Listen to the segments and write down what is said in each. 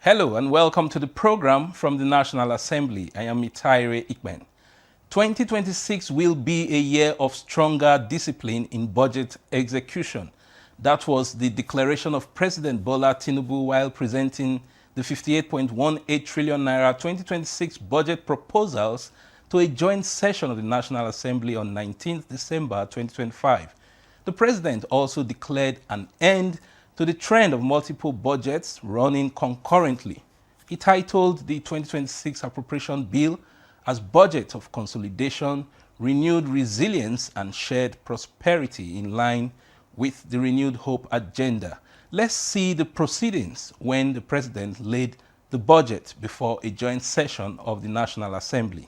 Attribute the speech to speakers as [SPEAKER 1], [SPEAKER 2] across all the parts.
[SPEAKER 1] Hello and welcome to the program from the National Assembly. I am Mitaire Ikben. 2026 will be a year of stronger discipline in budget execution. That was the declaration of President Bola Tinubu while presenting the 58.18 trillion naira 2026 budget proposals to a joint session of the National Assembly on 19th December 2025. The president also declared an end to the trend of multiple budgets running concurrently. He titled the 2026 appropriation bill as Budget of Consolidation, Renewed Resilience and Shared Prosperity in line with the Renewed Hope agenda. Let's see the proceedings when the president laid the budget before a joint session of the National Assembly.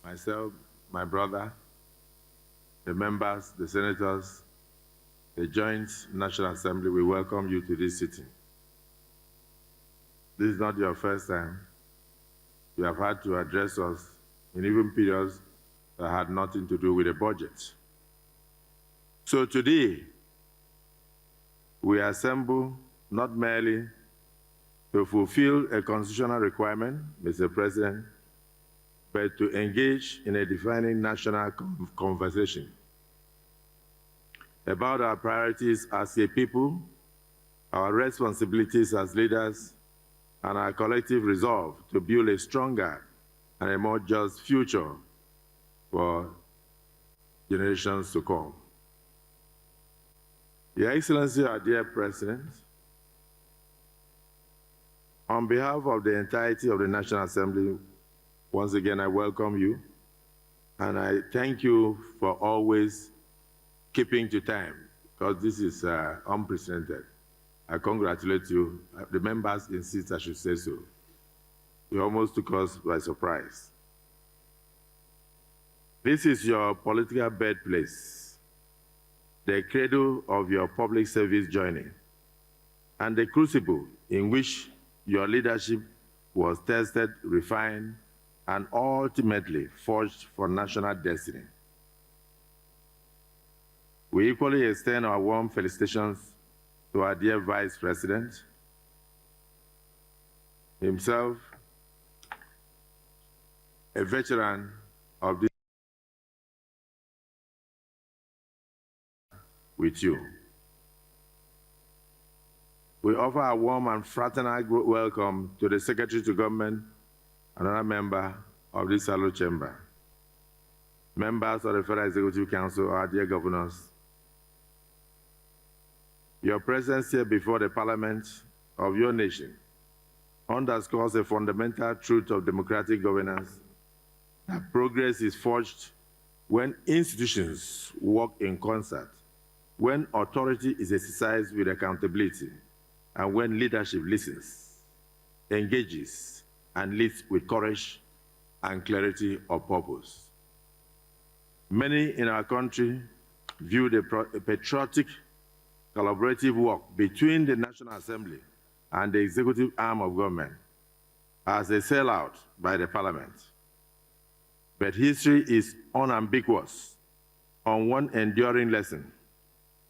[SPEAKER 2] Myself, my brother, the members, the senators, the Joint National Assembly, we welcome you to this sitting. This is not your first time. You have had to address us in even periods that had nothing to do with the budget. So today, we assemble not merely to fulfill a constitutional requirement, Mr. President, but to engage in a defining national conversation about our priorities as a people, our responsibilities as leaders, and our collective resolve to build a stronger and a more just future for generations to come. Your Excellency, our dear President, on behalf of the entirety of the National Assembly, once again, I welcome you, and I thank you for always keeping to time, because this is unprecedented. I congratulate you. The members insist I should say so. You almost took us by surprise. This is your political birthplace, the cradle of your public service journey, and the crucible in which your leadership was tested, refined, and ultimately forged for national destiny. We equally extend our warm felicitations to our dear Vice President, himself a veteran of this with you. We offer a warm and fraternal welcome to the Secretary to Government, another member of this Salute Chamber. members of the Federal Executive Council, our dear governors, your presence here before the Parliament of your nation underscores a fundamental truth of democratic governance, that progress is forged when institutions work in concert, when authority is exercised with accountability, and when leadership listens, engages, and leads with courage and clarity of purpose. Many in our country view the patriotic, collaborative work between the National Assembly and the executive arm of government as a sellout by the Parliament. But history is unambiguous on one enduring lesson.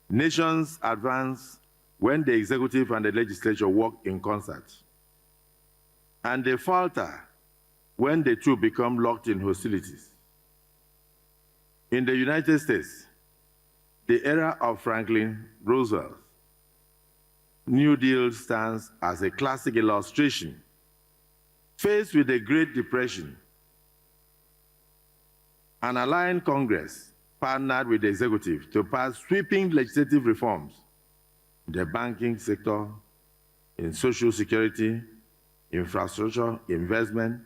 [SPEAKER 2] Nations advance when the executive and the legislature work in concert, and they falter when the two become locked in hostilities. In the United States, the era of Franklin Roosevelt, New Deal stands as a classic illustration. Faced with the Great Depression, an aligned Congress partnered with the executive to pass sweeping legislative reforms in the banking sector, in social security, infrastructure, investment,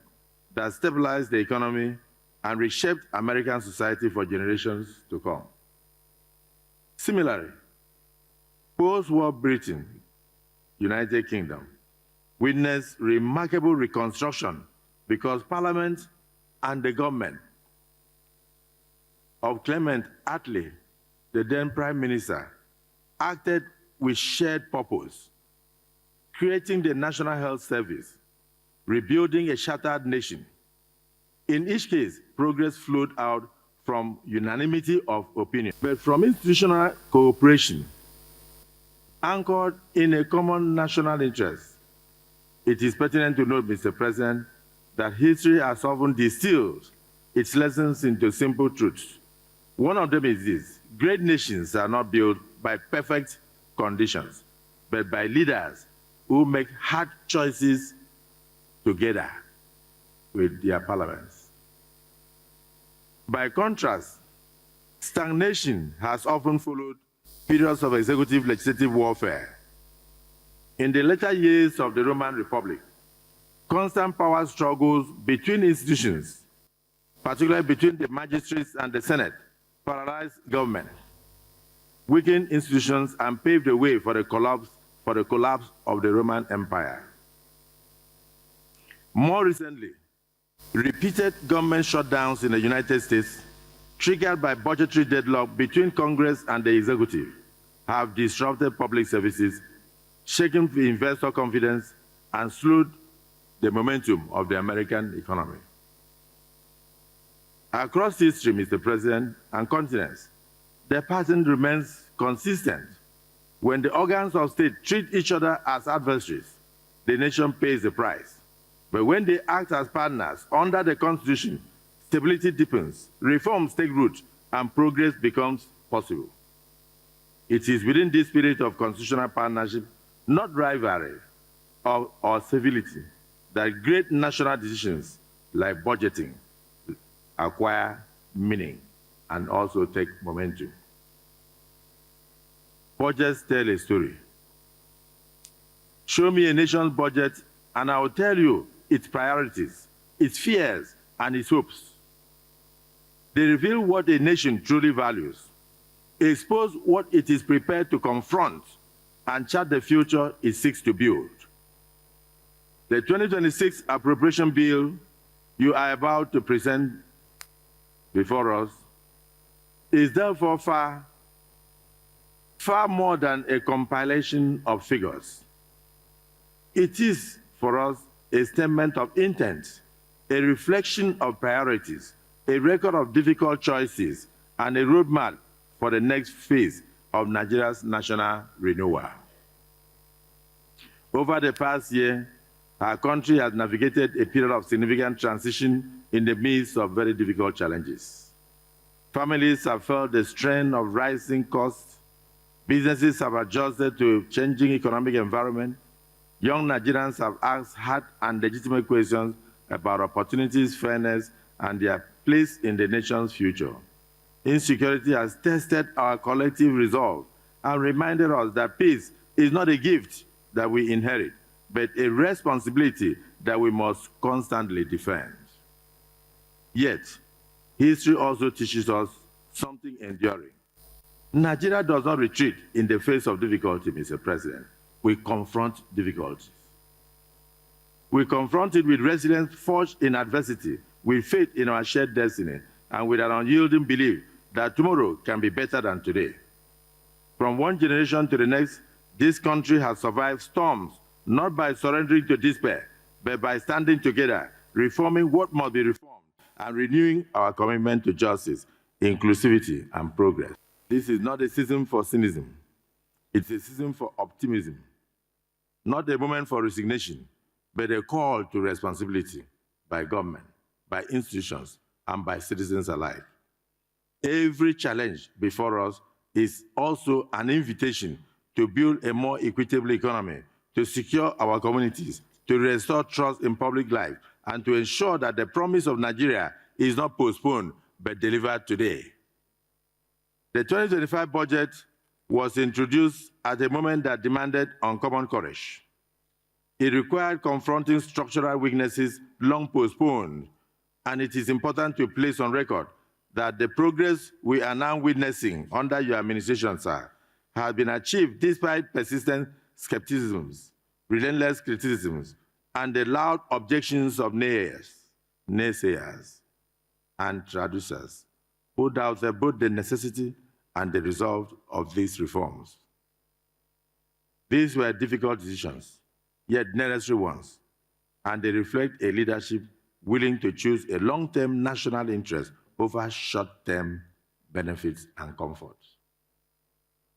[SPEAKER 2] that stabilized the economy and reshaped American society for generations to come. Similarly, post-war Britain, United Kingdom, witnessed remarkable reconstruction because Parliament and the government of Clement Attlee, the then Prime Minister, acted with shared purpose, creating the National Health Service, rebuilding a shattered nation. In each case, progress flowed out from unanimity of opinion, but from institutional cooperation, anchored in a common national interest. It is pertinent to note, Mr. President, that history has often distilled its lessons into simple truths. One of them is this: great nations are not built by perfect conditions, but by leaders who make hard choices together with their parliaments. By contrast, stagnation has often followed periods of executive-legislative warfare. In the later years of the Roman Republic, constant power struggles between institutions, particularly between the magistrates and the Senate, paralyzed government, weakened institutions, and paved the way for the collapse of the Roman Empire. More recently, repeated government shutdowns in the United States, triggered by budgetary deadlock between Congress and the executive, have disrupted public services, shaken investor confidence, and slowed the momentum of the American economy. Across history, Mr. President, and continents, the pattern remains consistent. When the organs of state treat each other as adversaries, the nation pays the price. But when they act as partners under the Constitution, stability deepens, reforms take root, and progress becomes possible. It is within this spirit of constitutional partnership, not rivalry or civility, that great national decisions like budgeting acquire meaning and also take momentum. Budgets tell a story. Show me a nation's budget, and I will tell you its priorities, its fears, and its hopes. They reveal what a nation truly values, expose what it is prepared to confront, and chart the future it seeks to build. The 2026 appropriation bill you are about to present before us is therefore far more than a compilation of figures. It is, for us, a statement of intent, a reflection of priorities, a record of difficult choices, and a roadmap for the next phase of Nigeria's national renewal. Over the past year, our country has navigated a period of significant transition in the midst of very difficult challenges. Families have felt the strain of rising costs. Businesses have adjusted to a changing economic environment. Young Nigerians have asked hard and legitimate questions about opportunities, fairness, and their place in the nation's future. Insecurity has tested our collective resolve and reminded us that peace is not a gift that we inherit, but a responsibility that we must constantly defend. Yet, history also teaches us something enduring. Nigeria does not retreat in the face of difficulty, Mr. President. We confront difficulties. We confront it with resilience forged in adversity, with faith in our shared destiny, and with an unyielding belief that tomorrow can be better than today. From one generation to the next, this country has survived storms, not by surrendering to despair, but by standing together, reforming what must be reformed, and renewing our commitment to justice, inclusivity, and progress. This is not a season for cynicism. It's a season for optimism. Not a moment for resignation, but a call to responsibility by government, by institutions, and by citizens alike. Every challenge before us is also an invitation to build a more equitable economy, to secure our communities, to restore trust in public life, and to ensure that the promise of Nigeria is not postponed, but delivered today. The 2025 budget was introduced at a moment that demanded uncommon courage. It required confronting structural weaknesses long postponed, and it is important to place on record that the progress we are now witnessing under your administration, sir, has been achieved despite persistent skepticisms, relentless criticisms, and the loud objections of naysayers, and traducers who doubted both the necessity and the result of these reforms. These were difficult decisions, yet necessary ones, and they reflect a leadership willing to choose a long-term national interest over short-term benefits and comforts.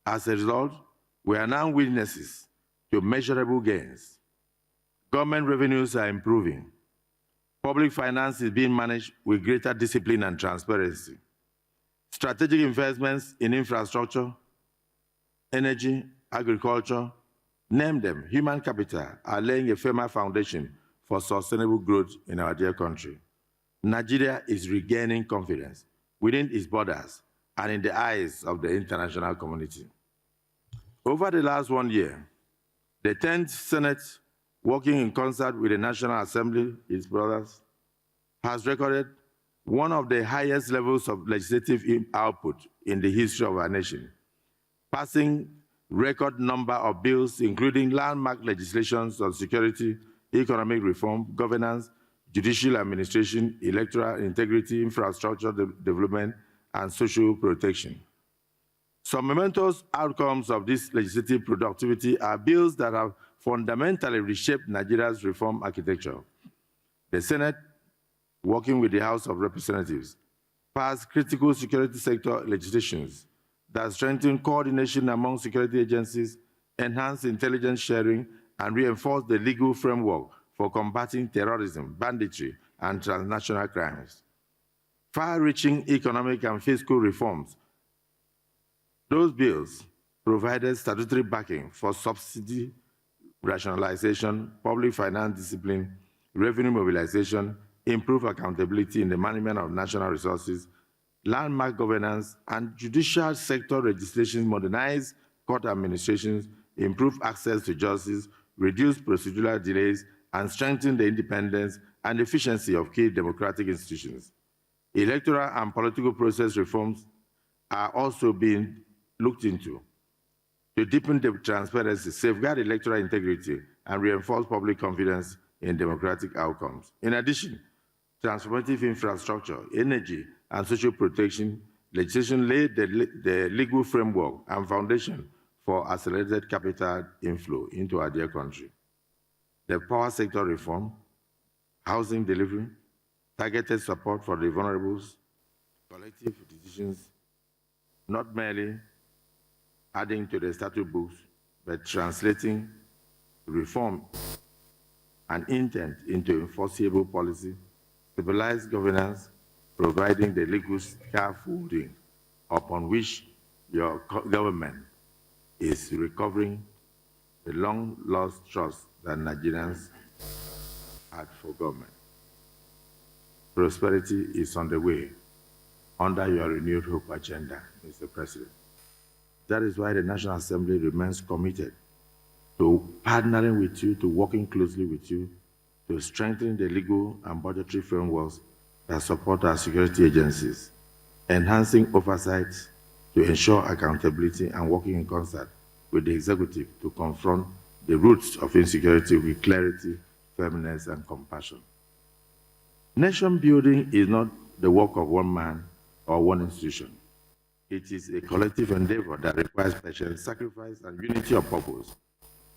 [SPEAKER 2] As a result, we are now witnesses to measurable gains. Government revenues are improving. Public finance is being managed with greater discipline and transparency. Strategic investments in infrastructure, energy, agriculture, name them, human capital, are laying a firmer foundation for sustainable growth in our dear country. Nigeria is regaining confidence within its borders and in the eyes of the international community. Over the last 1 year, the 10th Senate, working in concert with the National Assembly, its brothers, has recorded one of the highest levels of legislative output in the history of our nation, passing record number of bills, including landmark legislations on security, economic reform, governance, judicial administration, electoral integrity, infrastructure development, and social protection. Some momentous outcomes of this legislative productivity are bills that have fundamentally reshaped Nigeria's reform architecture. The Senate, working with the House of Representatives, passed critical security sector legislations that strengthen coordination among security agencies, enhance intelligence sharing, and reinforce the legal framework for combating terrorism, banditry, and transnational crimes. Far-reaching economic and fiscal reforms. Those bills provided statutory backing for subsidy rationalization, public finance discipline, revenue mobilization, improved accountability in the management of national resources, landmark governance, and judicial sector legislation modernize court administrations, improve access to justice, reduce procedural delays, and strengthen the independence and efficiency of key democratic institutions. Electoral and political process reforms are also being looked into to deepen the transparency, safeguard electoral integrity, and reinforce public confidence in democratic outcomes. In addition, transformative infrastructure, energy, and social protection legislation laid the legal framework and foundation for accelerated capital inflow into our dear country. The power sector reform, housing delivery, targeted support for the vulnerables, collective decisions, not merely adding to the statute books, but translating reform and intent into enforceable policy, stabilized governance, providing the legal scaffolding upon which your government is recovering the long-lost trust that Nigerians had for government. Prosperity is on the way under your renewed hope agenda, Mr. President. That is why the National Assembly remains committed to partnering with you, to working closely with you, to strengthen the legal and budgetary frameworks that support our security agencies, enhancing oversight to ensure accountability, and working in concert with the executive to confront the roots of insecurity with clarity, firmness, and compassion. Nation building is not the work of one man or one institution. It is a collective endeavor that requires patience, sacrifice, and unity of purpose.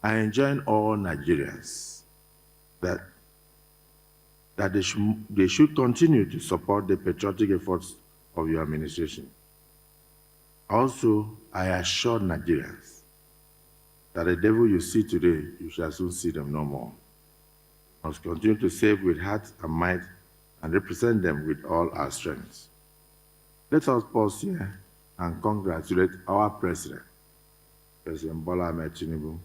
[SPEAKER 2] I enjoin all Nigerians that they should continue to support the patriotic efforts of your administration. Also, I assure Nigerians that the devil you see today, you shall soon see them no more. We must continue to save with heart and might and represent them with all our strengths. Let us pause here and congratulate our President, President Bola Ahmed Tinubu.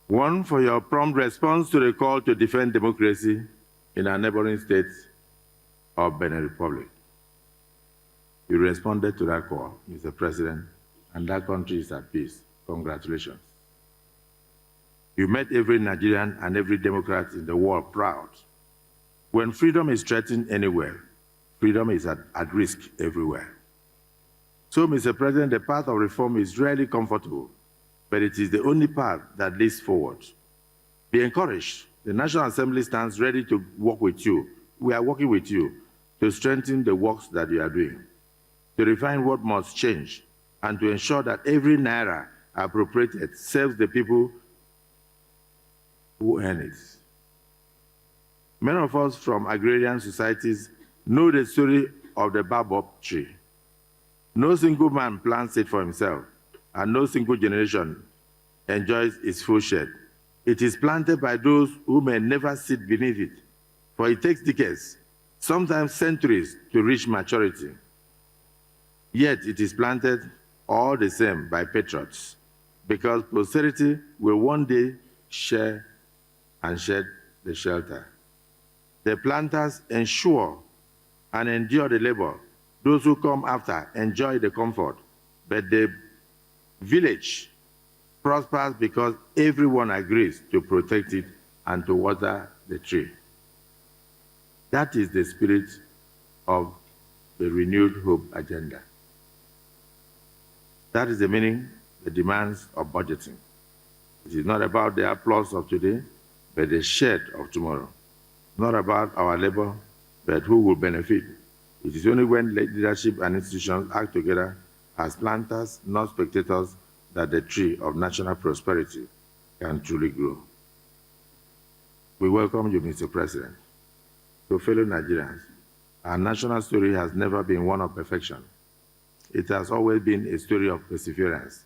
[SPEAKER 2] One, for your prompt response to the call to defend democracy in our neighboring state of Benin Republic. You responded to that call, Mr. President, and that country is at peace. Congratulations. You made every Nigerian and every Democrat in the world proud. When freedom is threatened anywhere, freedom is at risk everywhere. So, Mr. President, the path of reform is rarely comfortable, but it is the only path that leads forward. Be encouraged. The National Assembly stands ready to work with you. We are working with you to strengthen the works that you are doing, to refine what must change, and to ensure that every naira appropriated serves the people who earn it. Many of us from agrarian societies know the story of the baobab tree. No single man plants it for himself, and no single generation enjoys its full shade. It is planted by those who may never sit beneath it, for it takes decades, sometimes centuries, to reach maturity. Yet it is planted all the same by patriots, because posterity will one day share and shed the shelter. The planters ensure and endure the labor. Those who come after enjoy the comfort, but the village prospers because everyone agrees to protect it and to water the tree. That is the spirit of the renewed hope agenda. That is the meaning, the demands of budgeting. It is not about the applause of today, but the shade of tomorrow. Not about our labor, but who will benefit. It is only when leadership and institutions act together as planters, not spectators, that the tree of national prosperity can truly grow. We welcome you, Mr. President. To fellow Nigerians, our national story has never been one of perfection. It has always been a story of perseverance,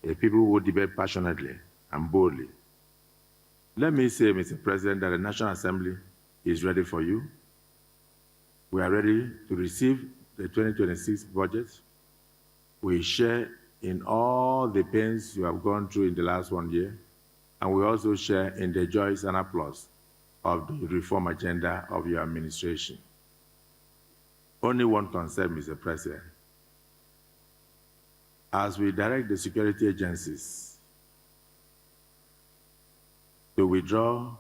[SPEAKER 2] a people who debate passionately and boldly. Let me say, Mr. President, that the National Assembly is ready for you. We are ready to receive the 2026 budget. We share in all the pains you have gone through in the last 1 year, and we also share in the joys and applause of the reform agenda of your administration. Only one concern, Mr. President. As we direct the security agencies to withdraw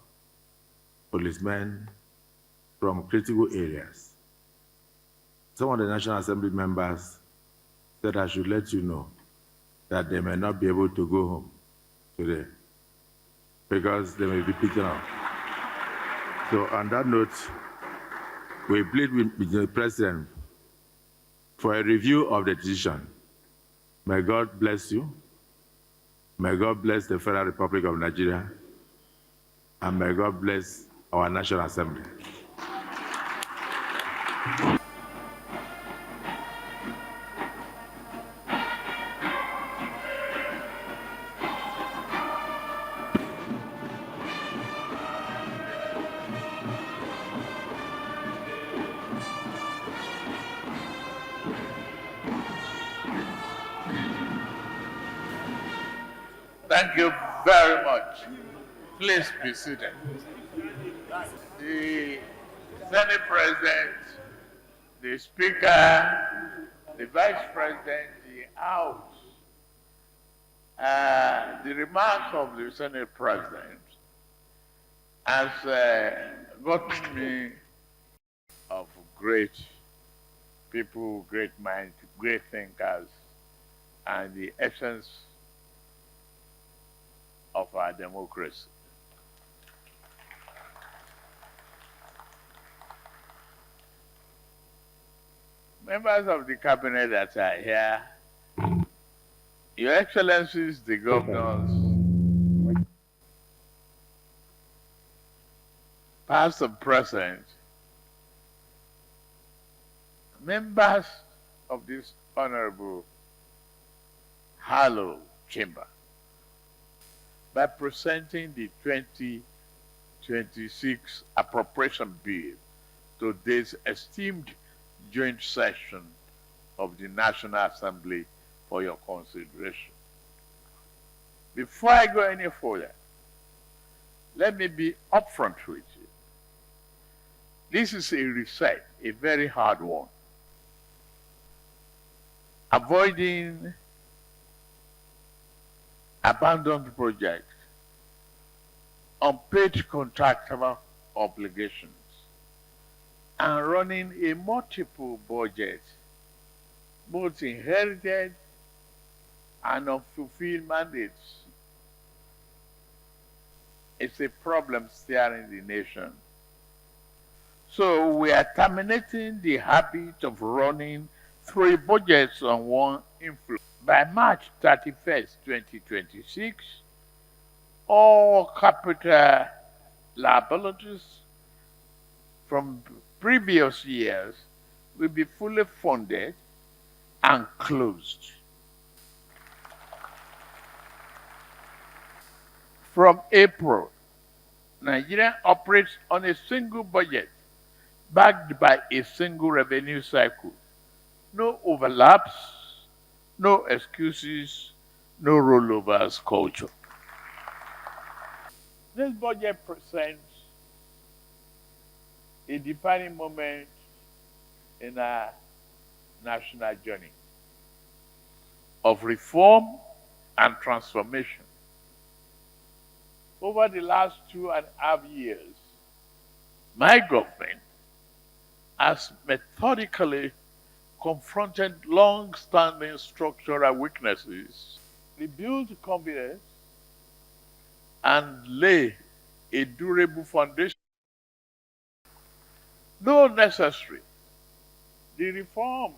[SPEAKER 2] policemen from critical areas, some of the National Assembly members said I should let you know that they may not be able to go home today because they may be picking up. So on that note, we plead with the President for a review of the decision. May God bless you. May God bless the Federal Republic of Nigeria. And may God bless our National Assembly.
[SPEAKER 3] Thank you very much. Please be seated. The Senate President, the Speaker, the Vice President, the House, the remark of the Senate President has gotten me of great people, great minds, great thinkers, and the essence of our democracy. Members of the cabinet that are here, Your Excellencies, the governors, past and present, members of this honorable hallowed chamber, by presenting the 2026 appropriation bill to this esteemed joint session of the National Assembly for your consideration. Before I go any further, let me be upfront with you. This is a reset, a very hard one. Avoiding abandoned projects, unpaid contractual obligations, and running a multiple budget, both inherited and unfulfilled mandates. It's a problem staring the nation. So we are terminating the habit of running 3 budgets on one inflow. By March 31st, 2026, all capital liabilities from previous years will be fully funded and closed. From April, Nigeria operates on a single budget backed by a single revenue cycle. No overlaps, no excuses, no rollovers culture. This budget presents a defining moment in our national journey of reform and transformation. Over the last 2.5 years, my government has methodically confronted long-standing structural weaknesses, rebuilt confidence, and lay a durable foundation. Though necessary, the reforms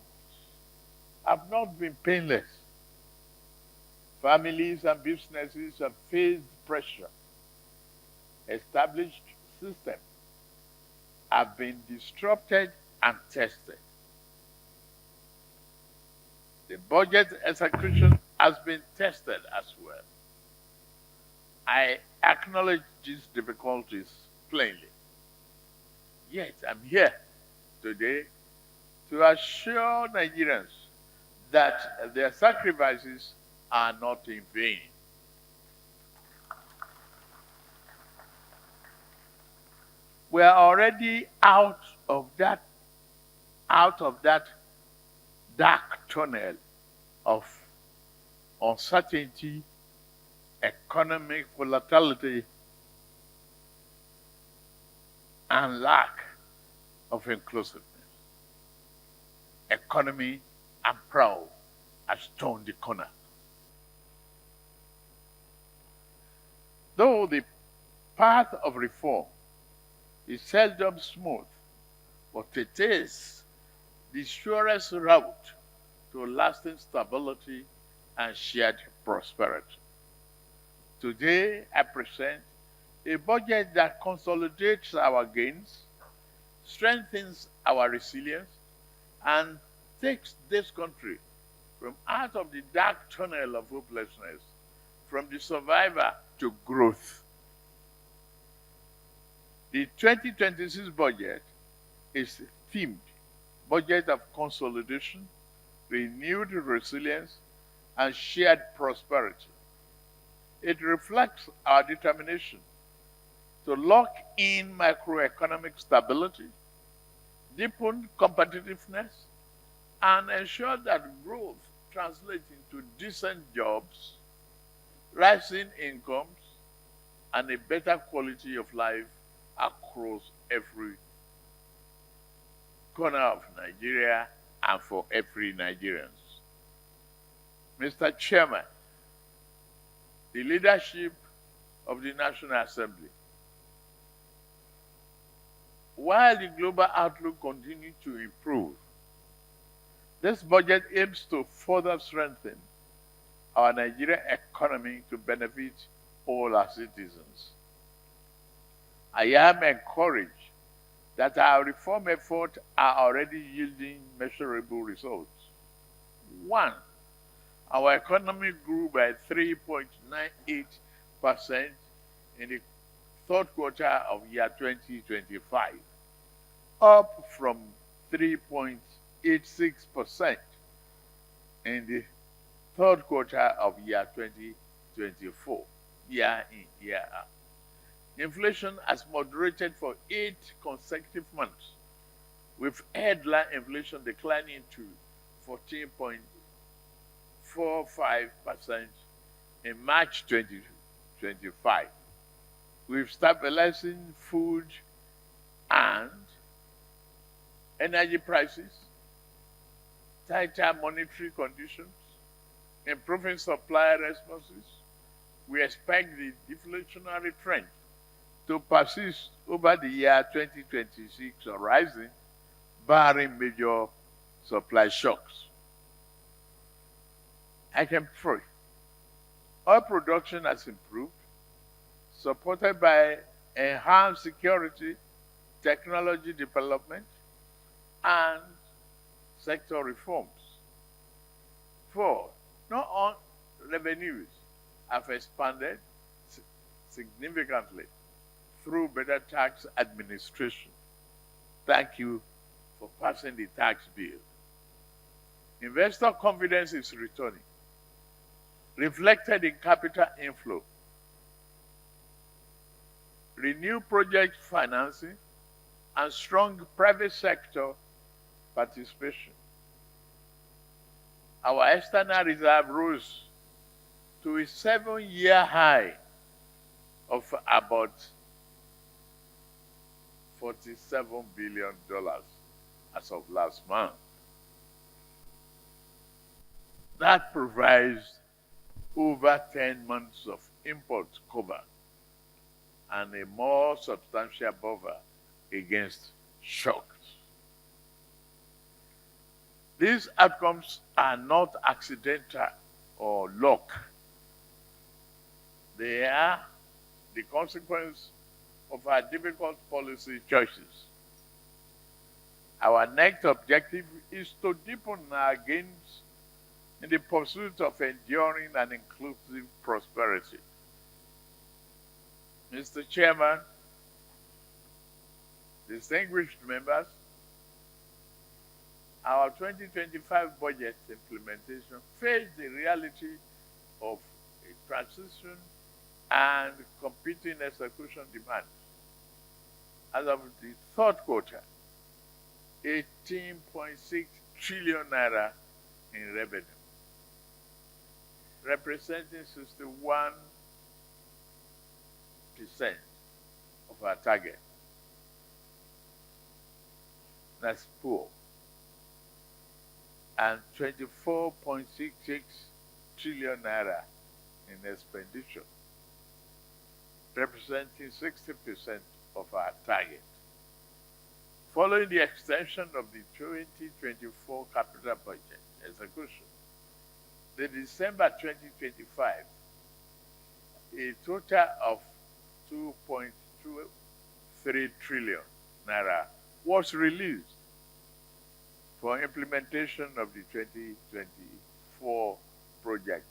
[SPEAKER 3] have not been painless. Families and businesses have faced pressure. Established systems have been disrupted and tested. The budget execution has been tested as well. I acknowledge these difficulties plainly. Yet I'm here today to assure Nigerians that their sacrifices are not in vain. We are already out of that dark tunnel of uncertainty, economic volatility, and lack of inclusiveness. Economy, I'm proud, has turned the corner. Though the path of reform is seldom smooth, but it is the surest route to lasting stability and shared prosperity. Today, I present a budget that consolidates our gains, strengthens our resilience, and takes this country from out of the dark tunnel of hopelessness, from the survivor to growth. The 2026 budget is themed budget of consolidation, renewed resilience, and shared prosperity. It reflects our determination to lock in macroeconomic stability, deepen competitiveness, and ensure that growth translates into decent jobs, rising incomes, and a better quality of life across every corner of Nigeria and for every Nigerian. Mr. Chairman, the leadership of the National Assembly, while the global outlook continues to improve, this budget aims to further strengthen our Nigerian economy to benefit all our citizens. I am encouraged that our reform efforts are already yielding measurable results. One, our economy grew by 3.98% in the third quarter of year 2025, up from 3.86% in the third quarter of year 2024, year in, year out. Inflation has moderated for 8 consecutive months, with headline inflation declining to 14.45% in March 2025, with stabilizing food and energy prices, tighter monetary conditions, improving supply responses. We expect the deflationary trend to persist over the year 2026 horizon, barring major supply shocks. Item 3. Oil production has improved, supported by enhanced security, technology development, and sector reforms. 4. Non-oil revenues have expanded significantly through better tax administration. Thank you for passing the tax bill. Investor confidence is returning, reflected in capital inflow, renewed project financing, and strong private sector participation. Our external reserve rose to a 7-year high of about $47 billion as of last month. That provides over 10 months of import cover and a more substantial buffer against shocks. These outcomes are not accidental or luck. They are the consequence of our difficult policy choices. Our next objective is to deepen our gains in the pursuit of enduring and inclusive prosperity. Mr. Chairman, distinguished members, our 2025 budget implementation faced the reality of a transition and competing execution demands. As of the third quarter, 18.6 trillion naira in revenue, representing 61% of our target. That's poor. And 24.66 trillion naira in expenditure, representing 60% of our target. Following the extension of the 2024 capital budget execution, the December 2025, a total of 2.23 trillion naira was released for implementation of the 2024 project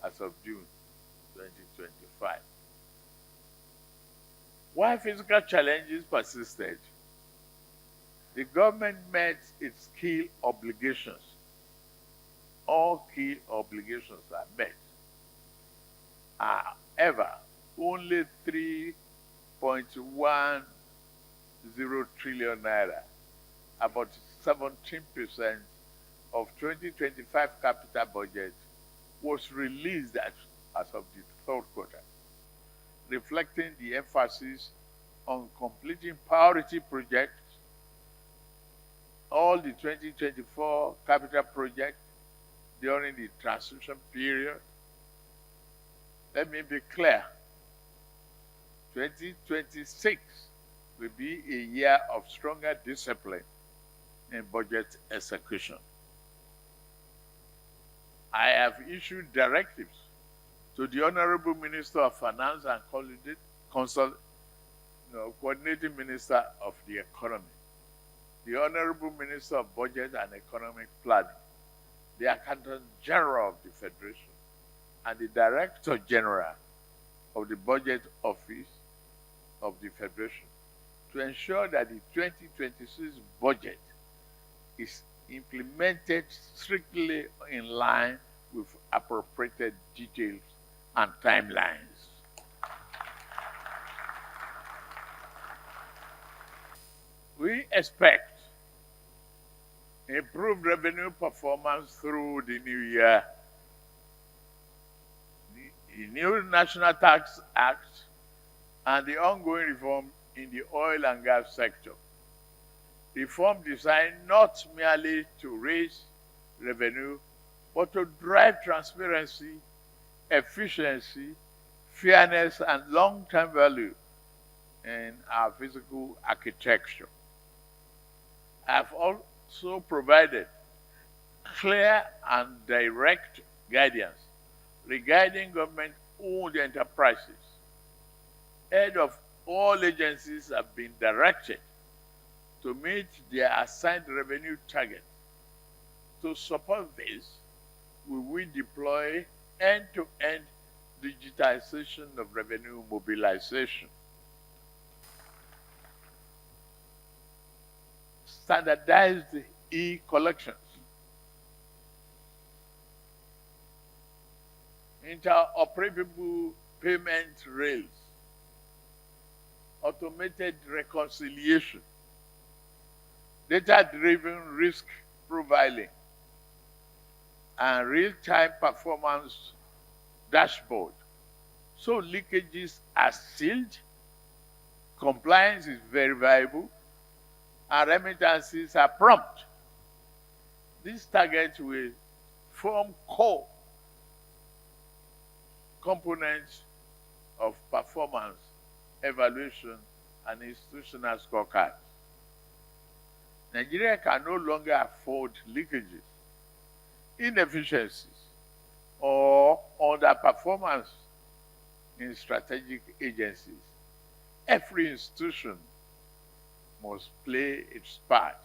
[SPEAKER 3] as of June 2025. While physical challenges persisted, the government met its key obligations. All key obligations are met. However, only 3.10 trillion naira about 17% of 2025 capital budget was released as of the third quarter, reflecting the emphasis on completing priority projects. All the 2024 capital projects during the transition period. Let me be clear. 2026 will be a year of stronger discipline in budget execution. I have issued directives to the Honorable Minister of Finance and Coordinating Minister of the Economy, the Honorable Minister of Budget and Economic Planning, the Accountant General of the Federation, and the Director General of the Budget Office of the Federation to ensure that the 2026 budget is implemented strictly in line with appropriated details and timelines. We expect improved revenue performance through the new year. The new National Tax Act and the ongoing reform in the oil and gas sector. Reform designed not merely to raise revenue, but to drive transparency, efficiency, fairness, and long-term value in our physical architecture. I've also provided clear and direct guidance regarding government-owned enterprises. Heads of all agencies have been directed to meet their assigned revenue target. To support this, we will deploy end-to-end digitization of revenue mobilization, standardized e-collections, interoperable payment rails, automated reconciliation, data-driven risk profiling, and real-time performance dashboard. So leakages are sealed, compliance is verifiable, and remittances are prompt. These targets will form core components of performance, evaluation, and institutional scorecards. Nigeria can no longer afford leakages, inefficiencies, or underperformance in strategic agencies. Every institution must play its part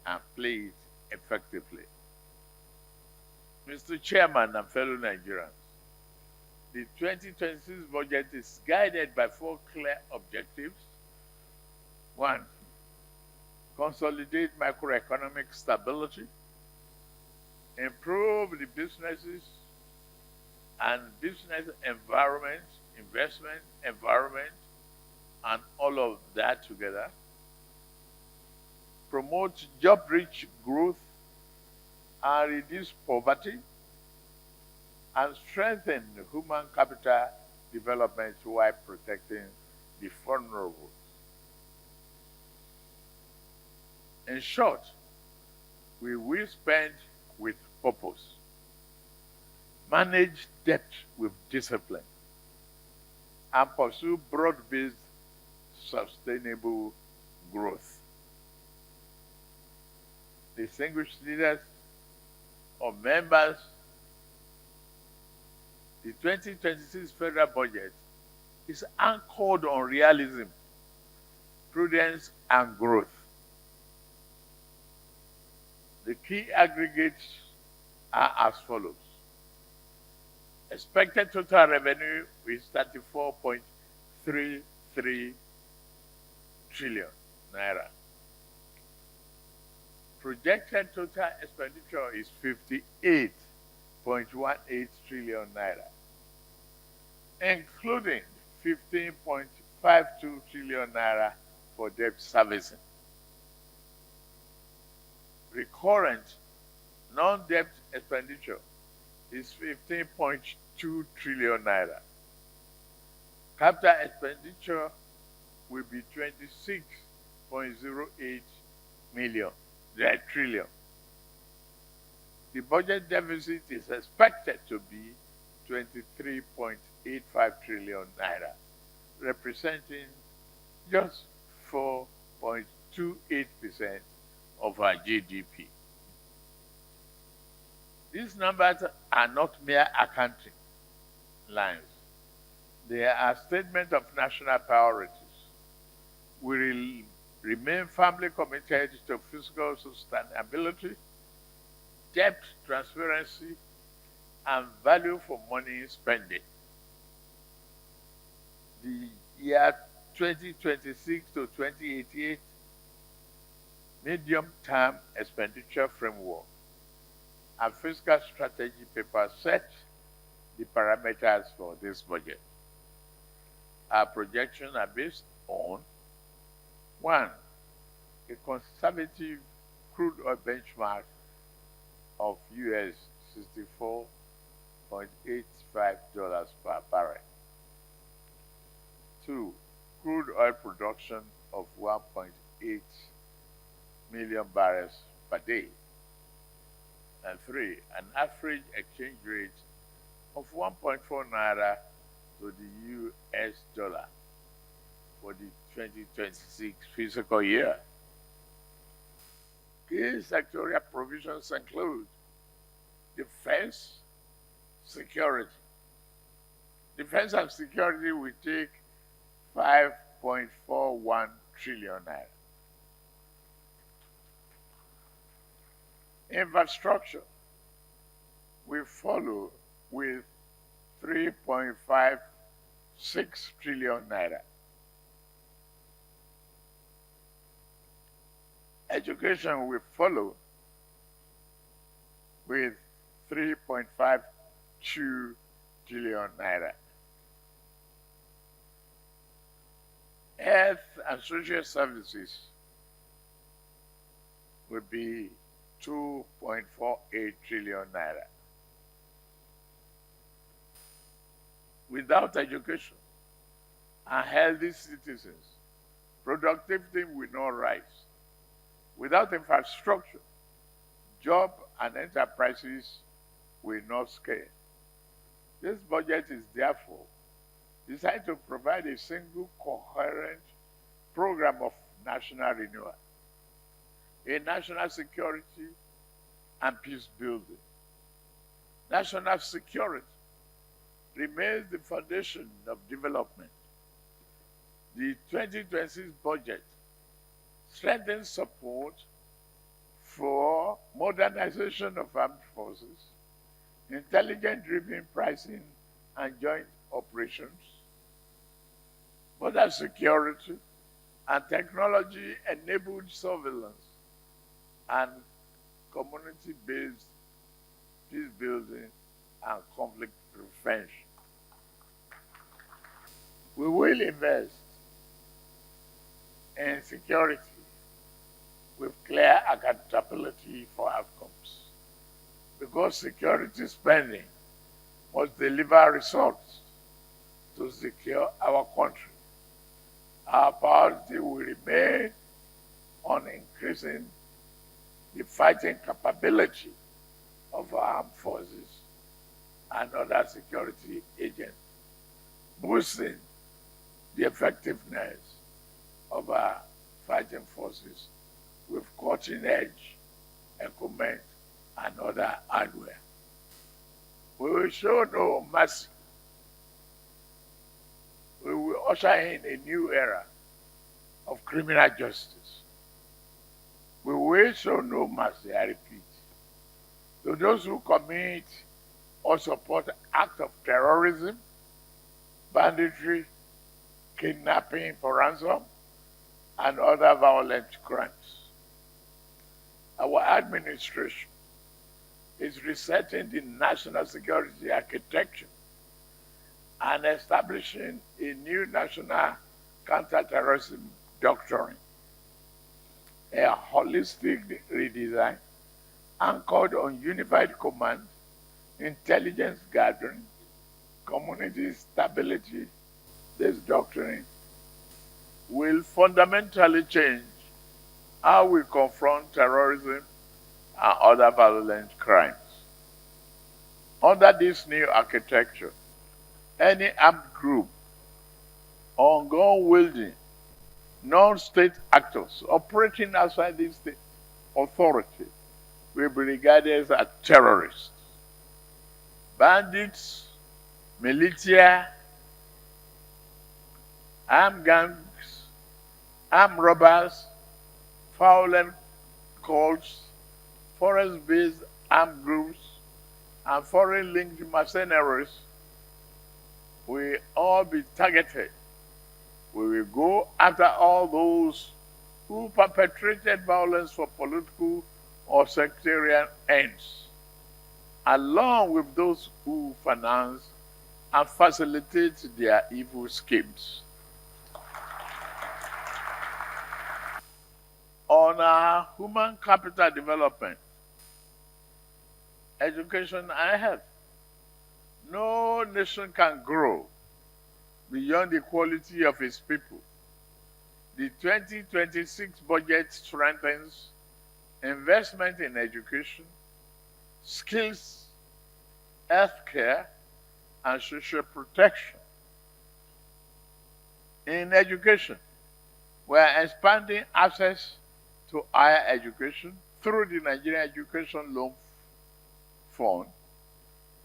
[SPEAKER 3] and play it effectively. Mr. Chairman and fellow Nigerians, the 2026 budget is guided by 4 clear objectives. 1, consolidate macroeconomic stability, improve the businesses and business environment, investment environment, and all of that together. Promote job-rich growth and reduce poverty, and strengthen human capital development while protecting the vulnerable. In short, we will spend with purpose, manage debt with discipline, and pursue broad-based sustainable growth. Distinguished leaders or members, the 2026 federal budget is anchored on realism, prudence, and growth. The key aggregates are as follows. Expected total revenue is 34.33 trillion naira. Projected total expenditure is 58.18 trillion naira, including 15.52 trillion naira for debt servicing. Recurrent non-debt expenditure is 15.2 trillion naira. Capital expenditure will be 26.08 trillion. The budget deficit is expected to be 23.85 trillion naira, representing just 4.28% of our GDP. These numbers are not mere accounting lines. They are a statement of national priorities. We will remain firmly committed to fiscal sustainability, debt transparency, and value for money spending. The year 2026 to 2088 medium-term expenditure framework and fiscal strategy paper set the parameters for this budget. Our projections are based on 1. A conservative crude oil benchmark of US $64.85 per barrel. 2. Crude oil production of 1.8 million barrels per day. And 3. An average exchange rate of 1.4 naira to the US dollar for the 2026 fiscal year. Key sectorial provisions include defense, security. Defense and security will take 5.41 trillion naira. Infrastructure will follow with 3.56 trillion naira. Education will follow with 3.52 trillion naira. Health and social services will be 2.48 trillion naira. Without education and healthy citizens, productivity will not rise. Without infrastructure, jobs and enterprises will not scale. This budget is therefore designed to provide a single coherent program of national renewal, a national security and peace building. National security remains the foundation of development. The 2026 budget strengthens support for modernization of armed forces, intelligence-driven pricing and joint operations, border security, and technology-enabled surveillance and community-based peace building and conflict prevention. We will invest in security with clear accountability for outcomes, because security spending must deliver results to secure our country. Our priority will remain on increasing the fighting capability of our armed forces and other security agents, boosting the effectiveness of our fighting forces with cutting-edge equipment and other hardware. We will show no mercy. We will usher in a new era of criminal justice. We will show no mercy, I repeat, to those who commit or support acts of terrorism, banditry, kidnapping for ransom, and other violent crimes. Our administration is resetting the national security architecture and establishing a new national counterterrorism doctrine. a holistic redesign anchored on unified command, intelligence gathering, community stability. This doctrine will fundamentally change how we confront terrorism and other violent crimes. Under this new architecture, any armed group or gun-wielding non-state actors operating outside the state authority will be regarded as terrorists. Bandits, militia, armed gangs, armed robbers, violent cults, forest-based armed groups, and foreign-linked mercenaries will all be targeted. We will go after all those who perpetrated violence for political or sectarian ends, along with those who finance and facilitate their evil schemes. On our human capital development, education and health, no nation can grow beyond the quality of its people. The 2026 budget strengthens investment in education, skills, healthcare, and social protection. In education, we are expanding access to higher education through the Nigerian Education Loan Fund.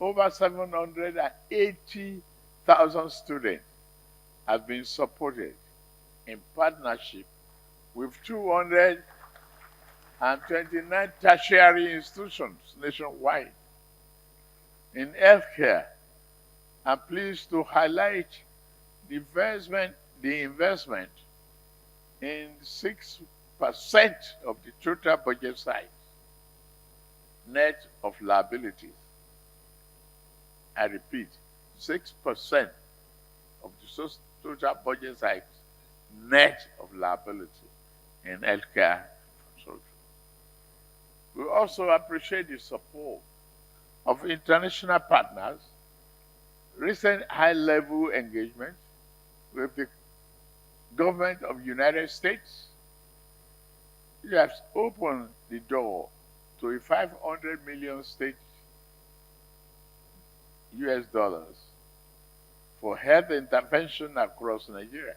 [SPEAKER 3] Over 780,000 students have been supported in partnership with 229 tertiary institutions nationwide. In healthcare, I'm pleased to highlight the investment in 6% of the total budget size, net of liabilities. I repeat, 6% of the total budget size, net of liability in healthcare infrastructure. We also appreciate the support of international partners, recent high-level engagement with the government of the United States. It has opened the door to a $500 million US dollars for health intervention across Nigeria.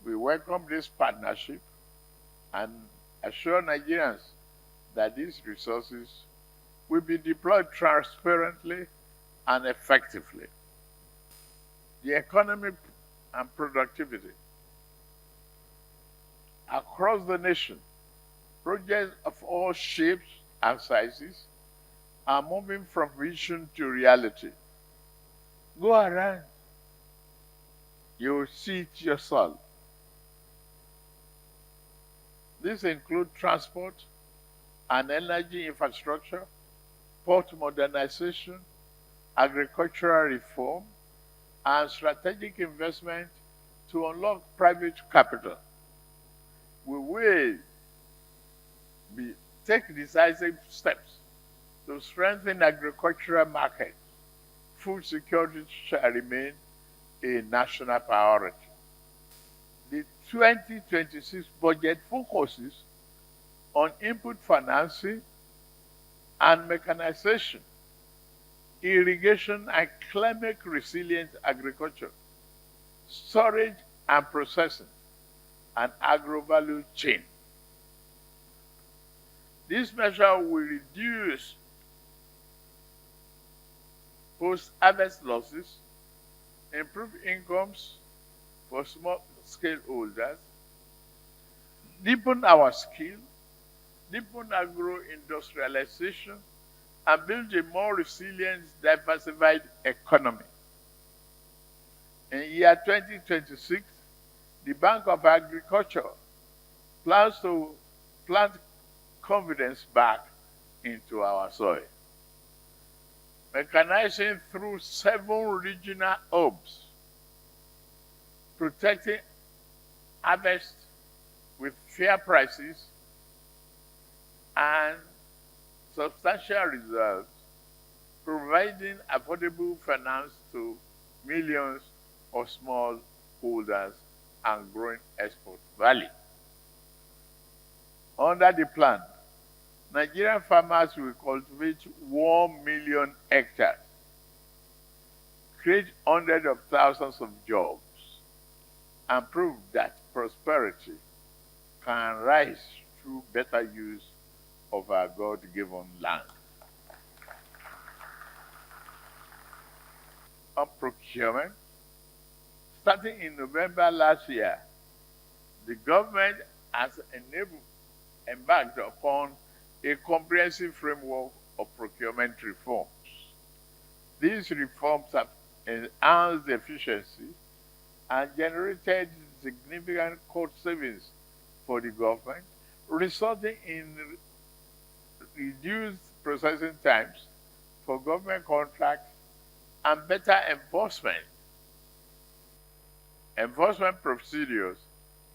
[SPEAKER 3] We welcome this partnership and assure Nigerians that these resources will be deployed transparently and effectively. The economy and productivity. Across the nation, projects of all shapes and sizes are moving from vision to reality. Go around. You will see it yourself. These include transport and energy infrastructure, port modernization, agricultural reform, and strategic investment to unlock private capital. We will take decisive steps to strengthen agricultural markets. Food security shall remain a national priority. The 2026 budget focuses on input financing and mechanization, irrigation and climate resilient agriculture, storage and processing, and agro-value chain. This measure will reduce post-harvest losses, improve incomes for small-scale holders, deepen our skill, deepen agro-industrialization, and build a more resilient, diversified economy. In year 2026, the Bank of Agriculture plans to plant confidence back into our soil. Mechanizing through 7 regional hubs, protecting harvest with fair prices and substantial results, providing affordable finance to millions of small holders and growing export value. Under the plan, Nigerian farmers will cultivate 1 million hectares, create hundreds of thousands of jobs, and prove that prosperity can rise through better use of our God-given land. On procurement, starting in November last year, the government has embarked upon a comprehensive framework of procurement reforms. These reforms have enhanced efficiency and generated significant cost savings for the government, resulting in reduced processing times for government contracts and better enforcement. Enforcement procedures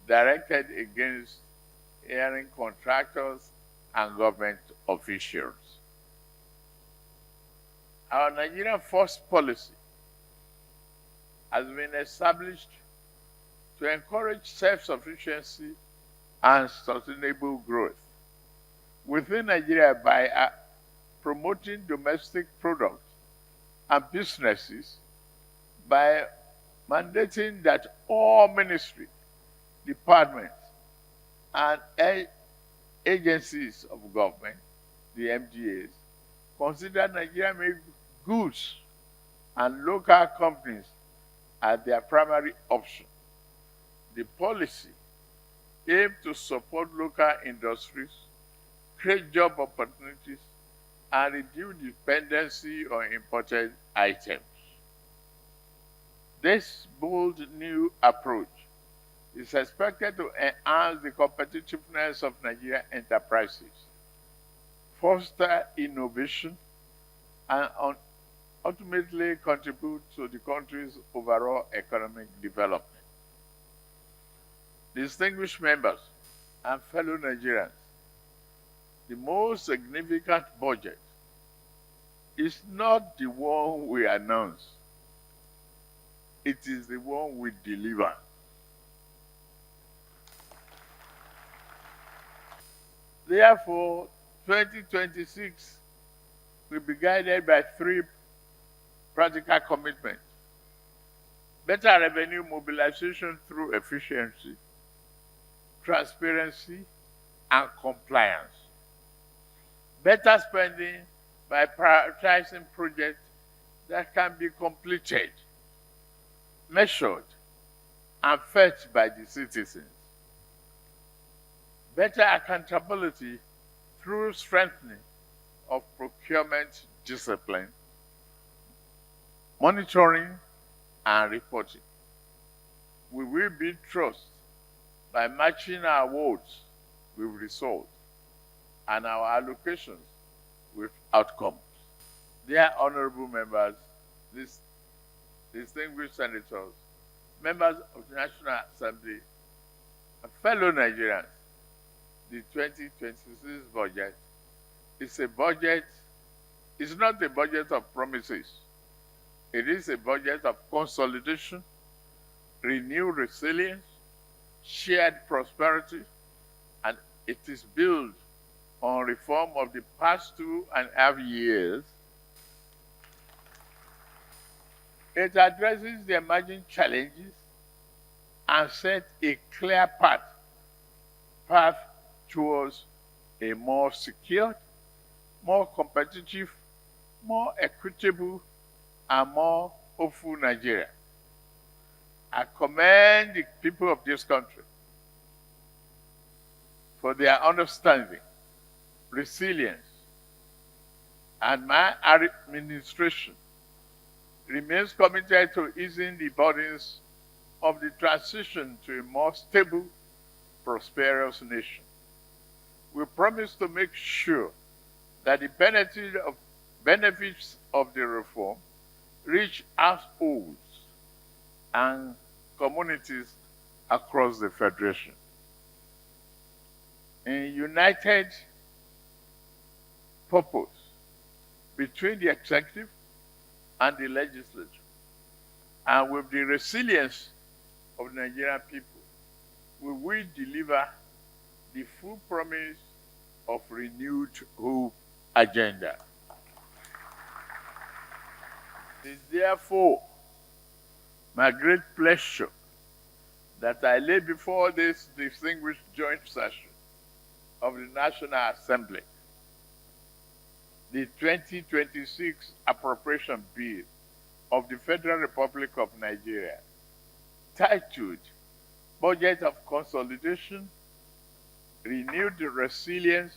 [SPEAKER 3] directed against erring contractors and government officials. Our Nigerian First policy has been established to encourage self-sufficiency and sustainable growth within Nigeria by promoting domestic products and businesses, by mandating that all ministries, departments, and agencies of government, the MDAs, consider Nigerian-made goods and local companies as their primary option. The policy aims to support local industries, create job opportunities, and reduce dependency on imported items. This bold new approach is expected to enhance the competitiveness of Nigerian enterprises, foster innovation, and ultimately contribute to the country's overall economic development. Distinguished members and fellow Nigerians, the most significant budget is not the one we announce, it is the one we deliver. Therefore, 2026 will be guided by three practical commitments: better revenue mobilization through efficiency, transparency, and compliance; better spending by prioritizing projects that can be completed, measured, and felt by the citizens; better accountability through strengthening of procurement discipline, monitoring, and reporting. We will build trust by matching our words with results and our allocations with outcomes. Dear honorable members, distinguished senators, members of the National Assembly, and fellow Nigerians, the 2026 budget is not a budget of promises. It is a budget of consolidation, renewed resilience, shared prosperity, and it is built on reform of the past 2.5 years. It addresses the emerging challenges and sets a clear path towards a more secure, more competitive, more equitable, and more hopeful Nigeria. I commend the people of this country for their understanding, resilience, and my administration remains committed to easing the burdens of the transition to a more stable, prosperous nation. We promise to make sure that the benefits of the reform reach households and communities across the Federation. in united purpose between the executive and the legislature, and with the resilience of the Nigerian people, we will deliver the full promise of renewed hope agenda. It is therefore my great pleasure that I lay before this distinguished joint session of the National Assembly the 2026 Appropriation Bill of the Federal Republic of Nigeria, titled Budget of Consolidation, Renewed Resilience,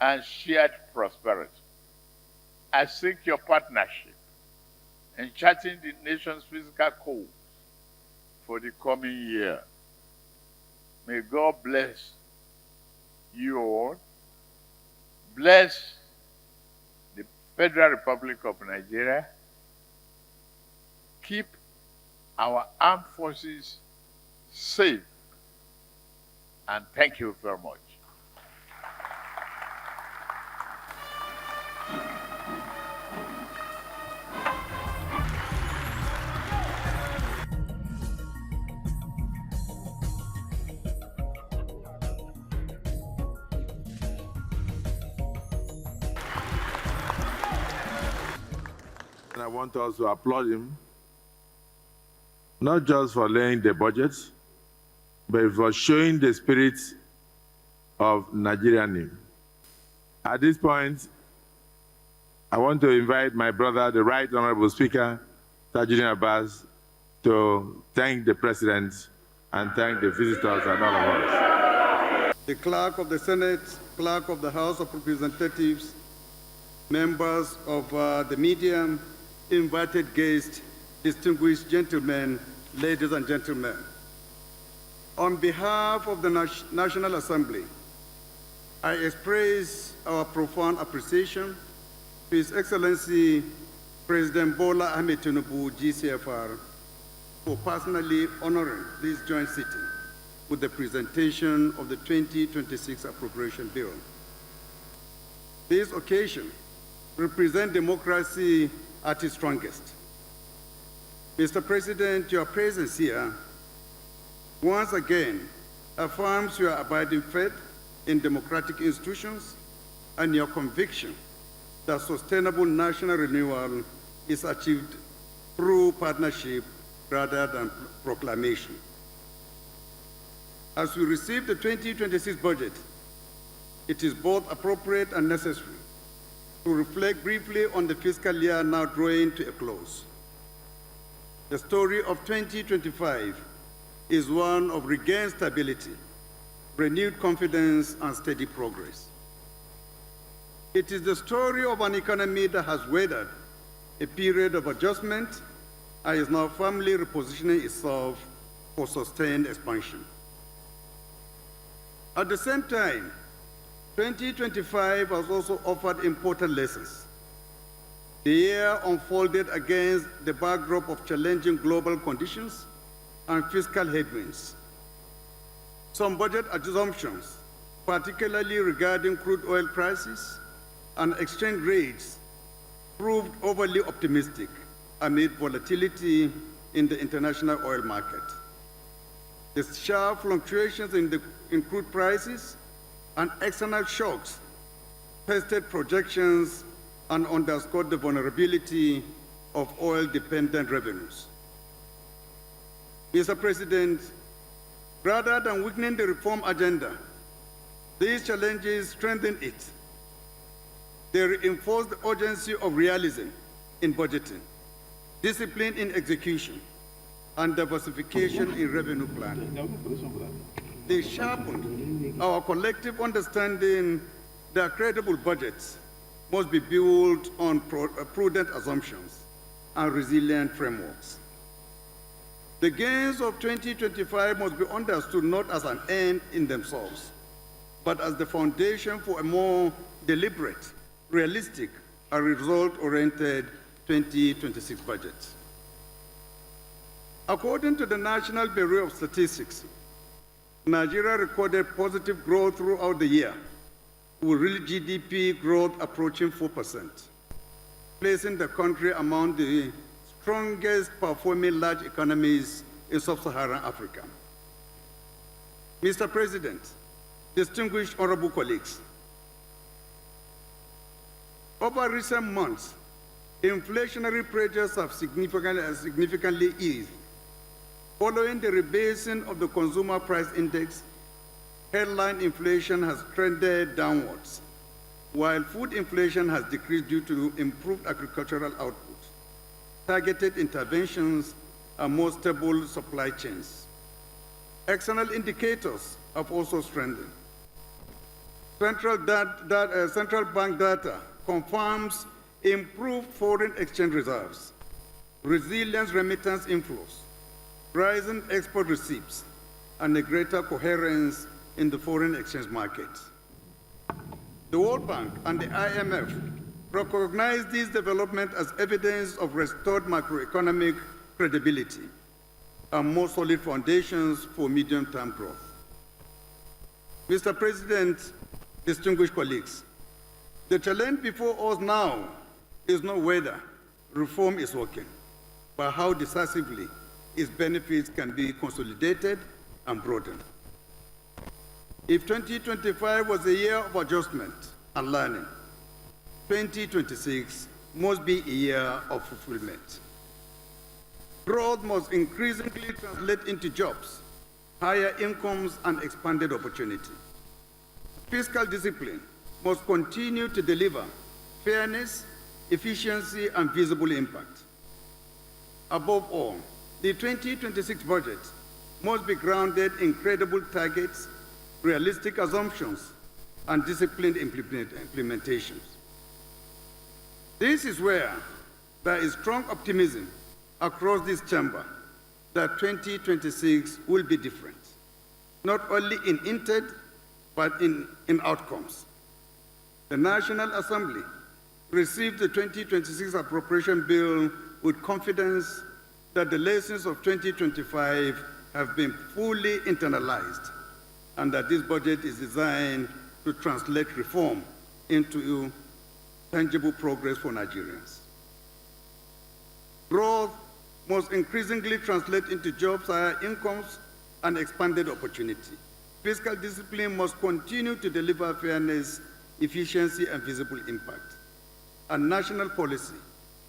[SPEAKER 3] and Shared Prosperity. I seek your partnership in charting the nation's fiscal course for the coming year. May God bless you all, bless the Federal Republic of Nigeria, keep our armed forces safe, and thank you very much.
[SPEAKER 2] And I want us to applaud him, not just for laying the budget, but for showing the spirit of Nigerianism. At this point, I want to invite my brother, the Right Honorable Speaker, Tajuddin Abbas, to thank the President and thank the visitors and all of us.
[SPEAKER 4] The Clerk of the Senate, Clerk of the House of Representatives, members of the media, invited guests, distinguished gentlemen, ladies and gentlemen. On behalf of the National Assembly, I express our profound appreciation to His Excellency President Bola Ahmed Tinubu, GCFR, for personally honoring this joint sitting with the presentation of the 2026 Appropriation Bill. This occasion represents democracy at its strongest. Mr. President, your presence here once again affirms your abiding faith in democratic institutions and your conviction that sustainable national renewal is achieved through partnership rather than proclamation. As we receive the 2026 budget, it is both appropriate and necessary to reflect briefly on the fiscal year now drawing to a close. The story of 2025 is one of regained stability, renewed confidence, and steady progress. It is the story of an economy that has weathered a period of adjustment and is now firmly repositioning itself for sustained expansion. At the same time, 2025 has also offered important lessons. The year unfolded against the backdrop of challenging global conditions and fiscal headwinds. Some budget assumptions, particularly regarding crude oil prices and exchange rates, proved overly optimistic amid volatility in the international oil market. The sharp fluctuations in crude prices and external shocks tested projections and underscored the vulnerability of oil-dependent revenues. Mr. President, rather than weakening the reform agenda, these challenges strengthen it. They reinforce the urgency of realism in budgeting, discipline in execution, and diversification in revenue planning. They sharpened our collective understanding that credible budgets must be built on prudent assumptions and resilient frameworks. The gains of 2025 must be understood not as an end in themselves, but as the foundation for a more deliberate, realistic, and result-oriented 2026 budget. According to the National Bureau of Statistics, Nigeria recorded positive growth throughout the year, with real GDP growth approaching 4%, placing the country among the strongest performing large economies in sub-Saharan Africa. Mr. President, distinguished honorable colleagues, over recent months, inflationary pressures have significantly eased. Following the rebasing of the consumer price index, headline inflation has trended downwards, while food inflation has decreased due to improved agricultural output, targeted interventions, and more stable supply chains. External indicators have also strengthened. Central bank data confirms improved foreign exchange reserves, resilient remittance inflows, rising export receipts, and a greater coherence in the foreign exchange market. The World Bank and the IMF recognize these developments as evidence of restored macroeconomic credibility and more solid foundations for medium-term growth. Mr. President, distinguished colleagues, the challenge before us now is not whether reform is working, but how decisively its benefits can be consolidated and broadened. If 2025 was a year of adjustment and learning, 2026 must be a year of fulfillment. Growth must increasingly translate into jobs, higher incomes, and expanded opportunity. Fiscal discipline must continue to deliver fairness, efficiency, and visible impact. Above all, the 2026 budget must be grounded in credible targets, realistic assumptions, and disciplined implementations. This is where there is strong optimism across this chamber that 2026 will be different, not only in intent, but in outcomes. The National Assembly received the 2026 appropriation bill with confidence that the lessons of 2025 have been fully internalized and that this budget is designed to translate reform into tangible progress for Nigerians. Growth must increasingly translate into jobs, higher incomes, and expanded opportunity. Fiscal discipline must continue to deliver fairness, efficiency, and visible impact. And national policy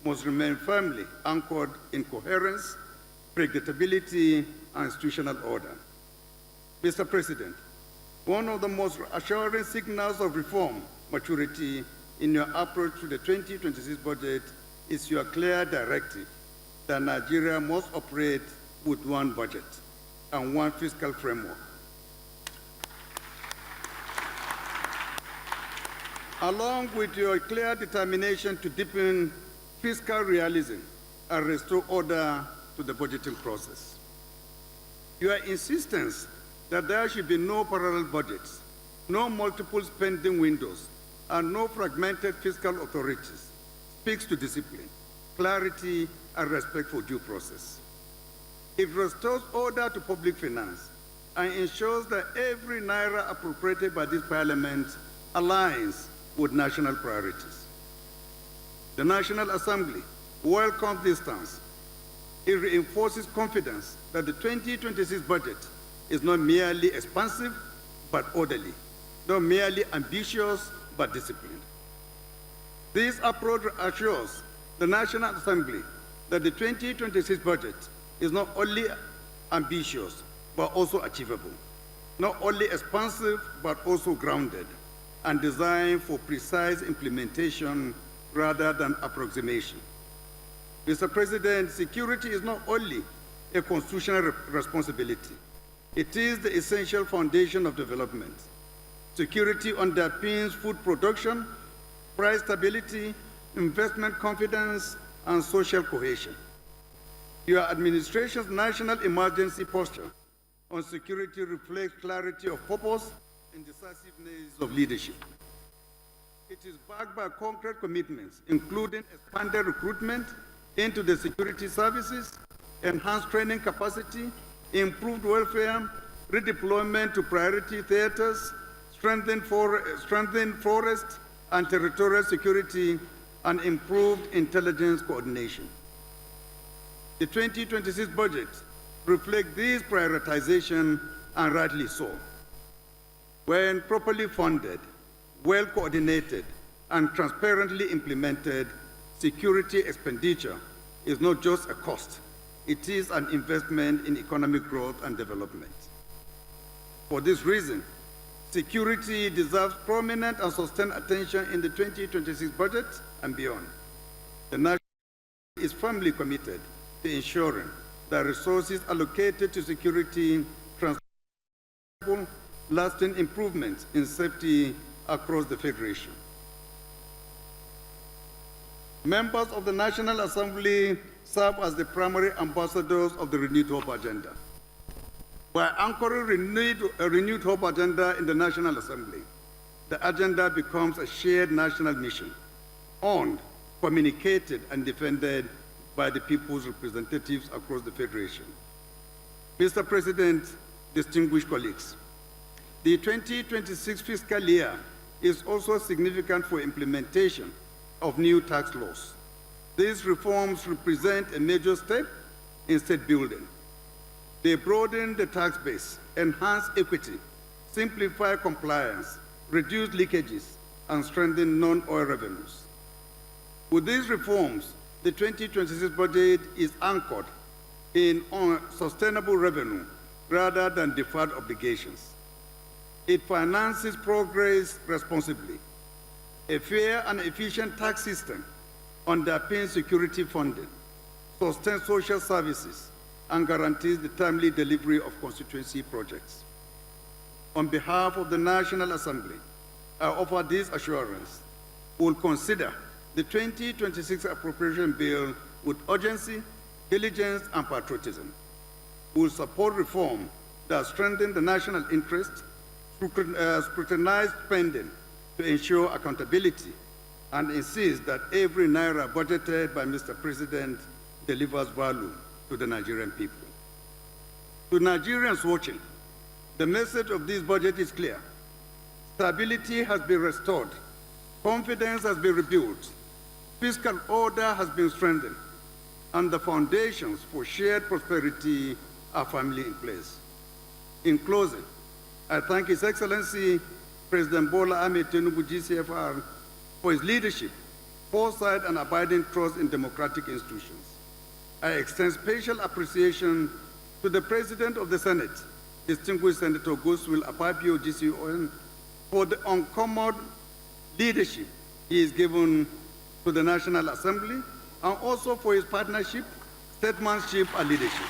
[SPEAKER 4] must remain firmly anchored in coherence, predictability, and institutional order. Mr. President, one of the most assuring signals of reform maturity in your approach to the 2026 budget is your clear directive that Nigeria must operate with one budget and one fiscal framework. Along with your clear determination to deepen fiscal realism and restore order to the budgeting process. Your insistence that there should be no parallel budgets, no multiple spending windows, and no fragmented fiscal authorities speaks to discipline, clarity, and respect for due process. It restores order to public finance and ensures that every naira appropriated by this parliament aligns with national priorities. The National Assembly welcomes this stance. It reinforces confidence that the 2026 budget is not merely expansive, but orderly, not merely ambitious, but disciplined. This approach assures the National Assembly that the 2026 budget is not only ambitious, but also achievable, not only expansive, but also grounded, and designed for precise implementation rather than approximation. Mr. President, security is not only a constitutional responsibility, it is the essential foundation of development. Security underpins food production, price stability, investment confidence, and social cohesion. Your administration's national emergency posture on security reflects clarity of purpose and decisiveness of leadership. It is backed by concrete commitments, including expanded recruitment into the security services, enhanced training capacity, improved welfare, redeployment to priority theaters, strengthened forest and territorial security, and improved intelligence coordination. The 2026 budget reflects these prioritizations, and rightly so. When properly funded, well coordinated, and transparently implemented, security expenditure is not just a cost, it is an investment in economic growth and development. For this reason, security deserves prominent and sustained attention in the 2026 budget and beyond. The National is firmly committed to ensuring that resources allocated to security translate lasting improvements in safety across the Federation. Members of the National Assembly serve as the primary ambassadors of the Renewed Hope Agenda. By anchoring a renewed hope agenda in the National Assembly, the agenda becomes a shared national mission, owned, communicated, and defended by the people's representatives across the Federation. Mr. President, distinguished colleagues, the 2026 fiscal year is also significant for implementation of new tax laws. These reforms represent a major step in state building. They broaden the tax base, enhance equity, simplify compliance, reduce leakages, and strengthen non-oil revenues. With these reforms, the 2026 budget is anchored in sustainable revenue rather than deferred obligations. It finances progress responsibly. A fair and efficient tax system underpins security funding, sustains social services, and guarantees the timely delivery of constituency projects. On behalf of the National Assembly, I offer this assurance. We will consider the 2026 appropriation bill with urgency, diligence, and patriotism. We will support reform that strengthen the national interest, scrutinize spending to ensure accountability, and insist that every naira budgeted by Mr. President delivers value to the Nigerian people. To Nigerians watching, the message of this budget is clear. Stability has been restored, confidence has been rebuilt, fiscal order has been strengthened, and the foundations for shared prosperity are firmly in place. In closing, I thank His Excellency President Bola Ahmed Tinubu GCFR for his leadership, foresight, and abiding trust in democratic institutions. I extend special appreciation to the President of the Senate, distinguished Senator Godswill Akpabio GCON, for the uncommon leadership he has given to the National Assembly, and also for his partnership, statesmanship, and leadership.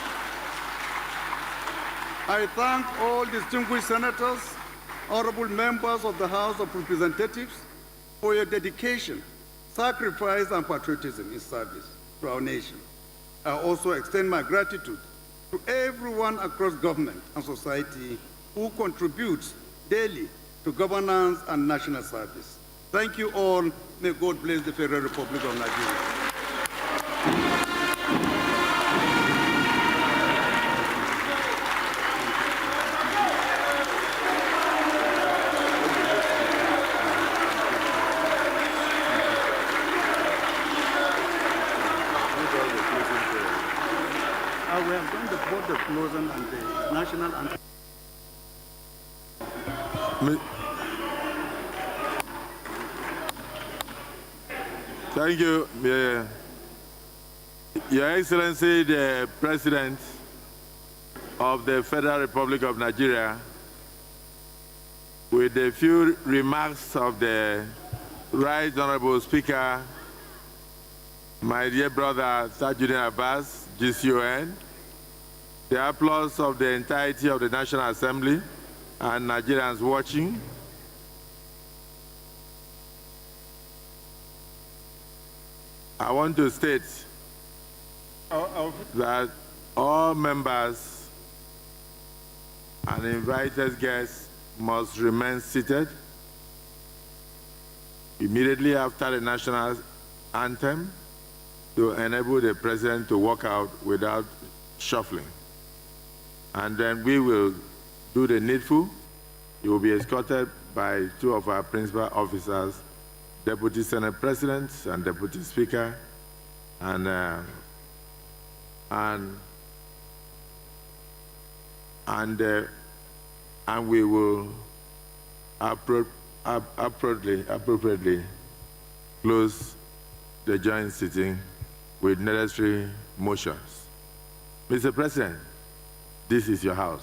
[SPEAKER 4] I thank all distinguished senators, honorable members of the House of Representatives, for your dedication, sacrifice, and patriotism in service to our nation. I also extend my gratitude to everyone across government and society who contributes daily to governance and national service. Thank you all. May God bless the Federal Republic of Nigeria. We have done both the closing and the national anthem.
[SPEAKER 2] Thank you, Your Excellency, the President of the Federal Republic of Nigeria, with a few remarks of the Right Honorable Speaker, my dear brother Tajuddin Abbas, GCON, the applause of the entirety of the National Assembly and Nigerians watching. I want to state that all members and invited guests must remain seated immediately after the national anthem to enable the President to walk out without shuffling. And then we will do the needful. You will be escorted by two of our principal officers, Deputy Senate President and Deputy Speaker, and we will appropriately close the joint sitting with necessary motions. Mr. President, this is your house.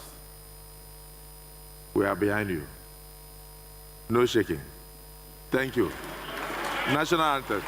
[SPEAKER 2] We are behind you. No shaking. Thank you. National anthem.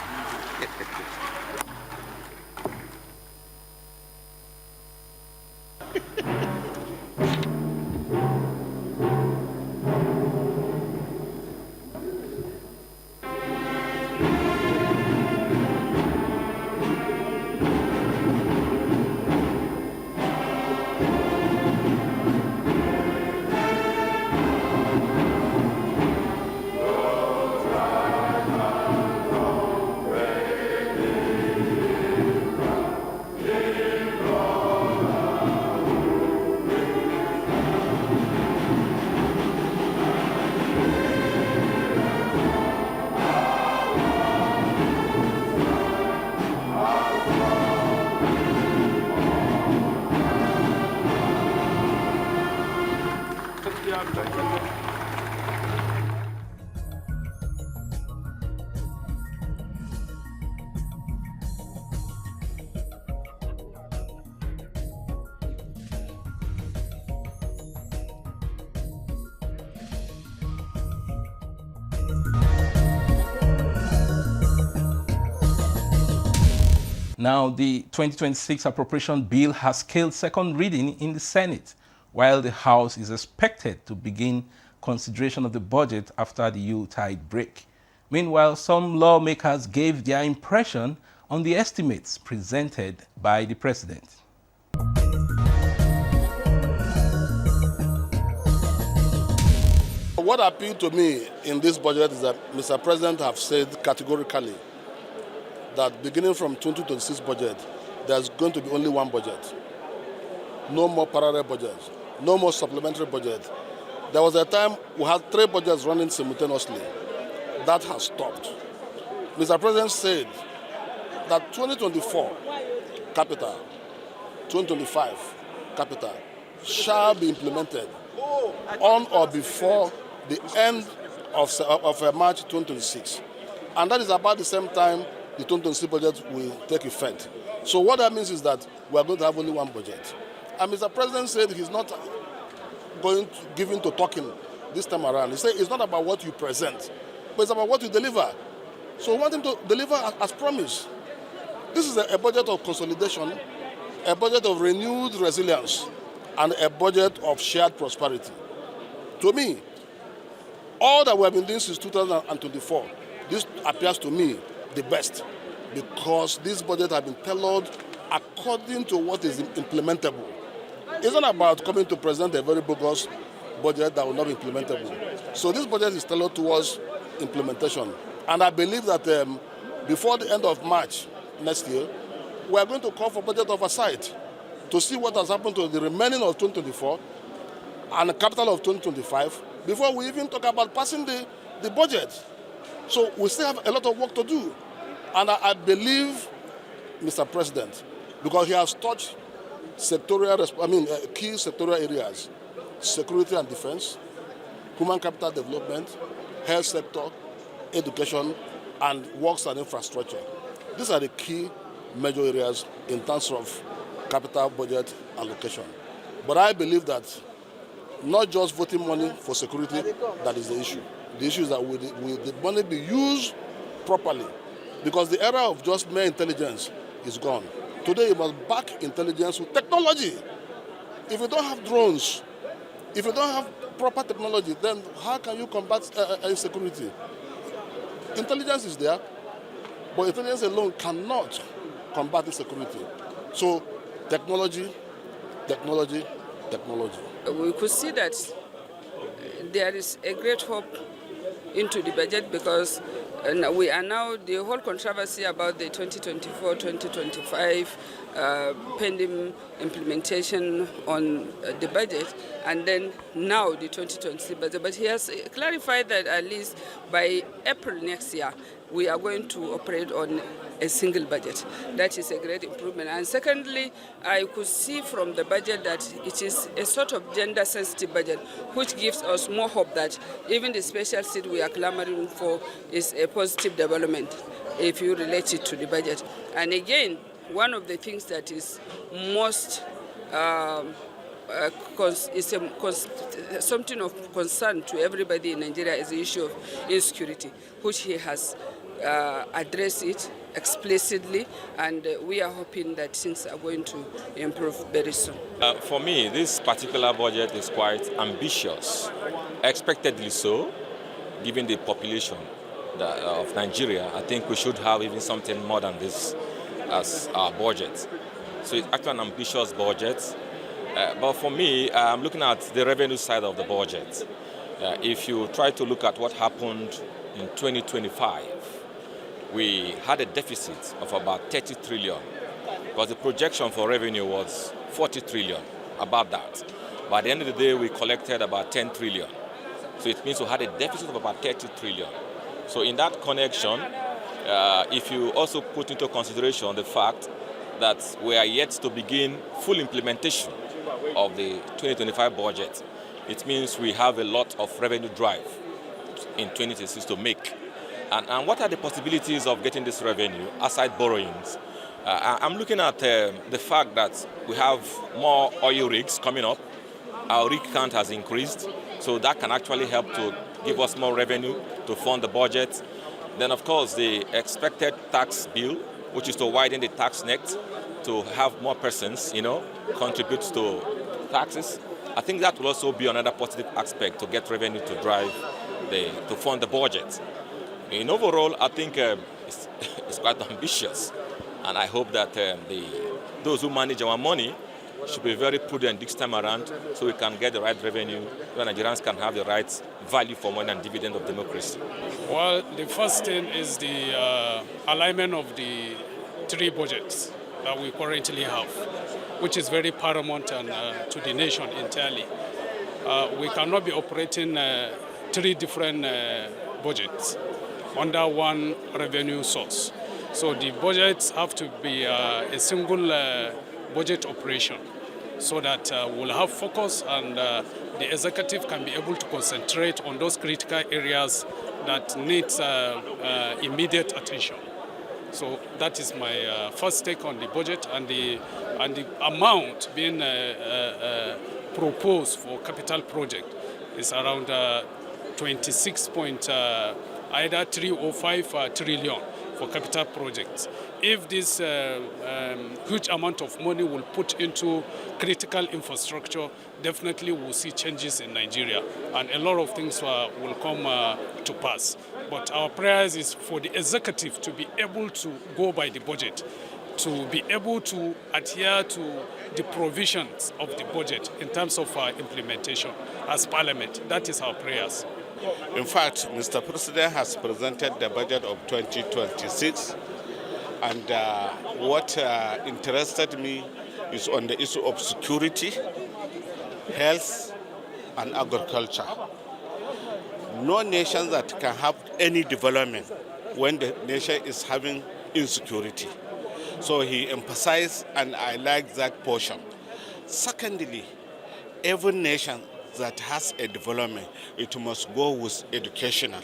[SPEAKER 1] Now, the 2026 appropriation bill has scaled second reading in the Senate, while the House is expected to begin consideration of the budget after the Yuletide break. Meanwhile, some lawmakers gave their impression on the estimates presented by the president.
[SPEAKER 5] What appealed to me in this budget is that Mr. President have said categorically that beginning from 2026 budget, there's going to be only one budget. No more parallel budgets, no more supplementary budget. There was a time we had 3 budgets running simultaneously. That has stopped. Mr. President said that 2024 capital, 2025 capital shall be implemented on or before the end of March 2026. And that is about the same time the 2026 budget will take effect. So what that means is that we are going to have only one budget. And Mr. President said he's not going to give in to talking this time around. He said it's not about what you present, but it's about what you deliver. So we want him to deliver as promised. This is a budget of consolidation, a budget of renewed resilience, and a budget of shared prosperity. To me, all that we have been doing since 2024, this appears to me the best, because this budget has been tailored according to what is implementable. It's not about coming to present a very bogus budget that will not be implementable. So this budget is tailored towards implementation. And I believe that before the end of March next year, we are going to call for budget oversight to see what has happened to the remaining of 2024 and the capital of 2025 before we even talk about passing the budget. So we still have a lot of work to do. And I believe, Mr. President, because he has touched key sectorial areas: security and defense, human capital development, health sector, education, and works and infrastructure. These are the key major areas in terms of capital budget allocation. But I believe that not just voting money for security, that is the issue. The issue is that will the money be used properly? Because the era of just mere intelligence is gone. Today, you must back intelligence with technology. If you don't have drones, if you don't have proper technology, then how can you combat insecurity? Intelligence is there, but intelligence alone cannot combat insecurity. So, technology, technology, technology.
[SPEAKER 6] We could see that there is a great hope into the budget, because And we are now, the whole controversy about the 2024-2025 pending implementation on the budget, and then now the 2026 budget. But he has clarified that at least by April next year, we are going to operate on a single budget. That is a great improvement. And secondly, I could see from the budget that it is a sort of gender-sensitive budget, which gives us more hope that even the special seat we are clamoring for is a positive development if you relate it to the budget. And again, one of the things that is most something of concern to everybody in Nigeria is the issue of insecurity, which he has addressed it explicitly, and we are hoping that things are going to improve very soon.
[SPEAKER 7] For me, this particular budget is quite ambitious, expectedly so, given the population of Nigeria. I think we should have even something more than this as our budget. So it's actually an ambitious budget. But for me, I'm looking at the revenue side of the budget. If you try to look at what happened in 2025, we had a deficit of about 30 trillion, because the projection for revenue was 40 trillion, about that. By the end of the day, we collected about 10 trillion. So it means we had a deficit of about 30 trillion. So in that connection, if you also put into consideration the fact that we are yet to begin full implementation of the 2025 budget, it means we have a lot of revenue drive in 2026 to make. And what are the possibilities of getting this revenue aside borrowings? I'm looking at the fact that we have more oil rigs coming up. Our rig count has increased, so that can actually help to give us more revenue to fund the budget. Then, of course, the expected tax bill, which is to widen the tax net to have more persons, contribute to taxes. I think that will also be another positive aspect to get revenue to drive to fund the budget. In overall, I think it's quite ambitious, and I hope that those who manage our money should be very prudent this time around, so we can get the right revenue, so Nigerians can have the right value for money and dividend of democracy.
[SPEAKER 8] Well, the first thing is the alignment of the three budgets that we currently have, which is very paramount to the nation entirely. We cannot be operating three different budgets under one revenue source. So the budgets have to be a single budget operation, so that we'll have focus and the executive can be able to concentrate on those critical areas that need immediate attention. So that is my first take on the budget, and the amount being proposed for capital project is around 305 trillion for capital projects. If this huge amount of money will put into critical infrastructure, definitely we'll see changes in Nigeria, and a lot of things will come to pass. But our prayers is for the executive to be able to go by the budget, to be able to adhere to the provisions of the budget in terms of implementation as Parliament. That is our prayers.
[SPEAKER 9] In fact, Mr. President has presented the budget of 2026, and what interested me is on the issue of security, health, and agriculture. No nation that can have any development when the nation is having insecurity. So he emphasized, and I like that portion. Secondly, every nation that has a development, it must go with educational.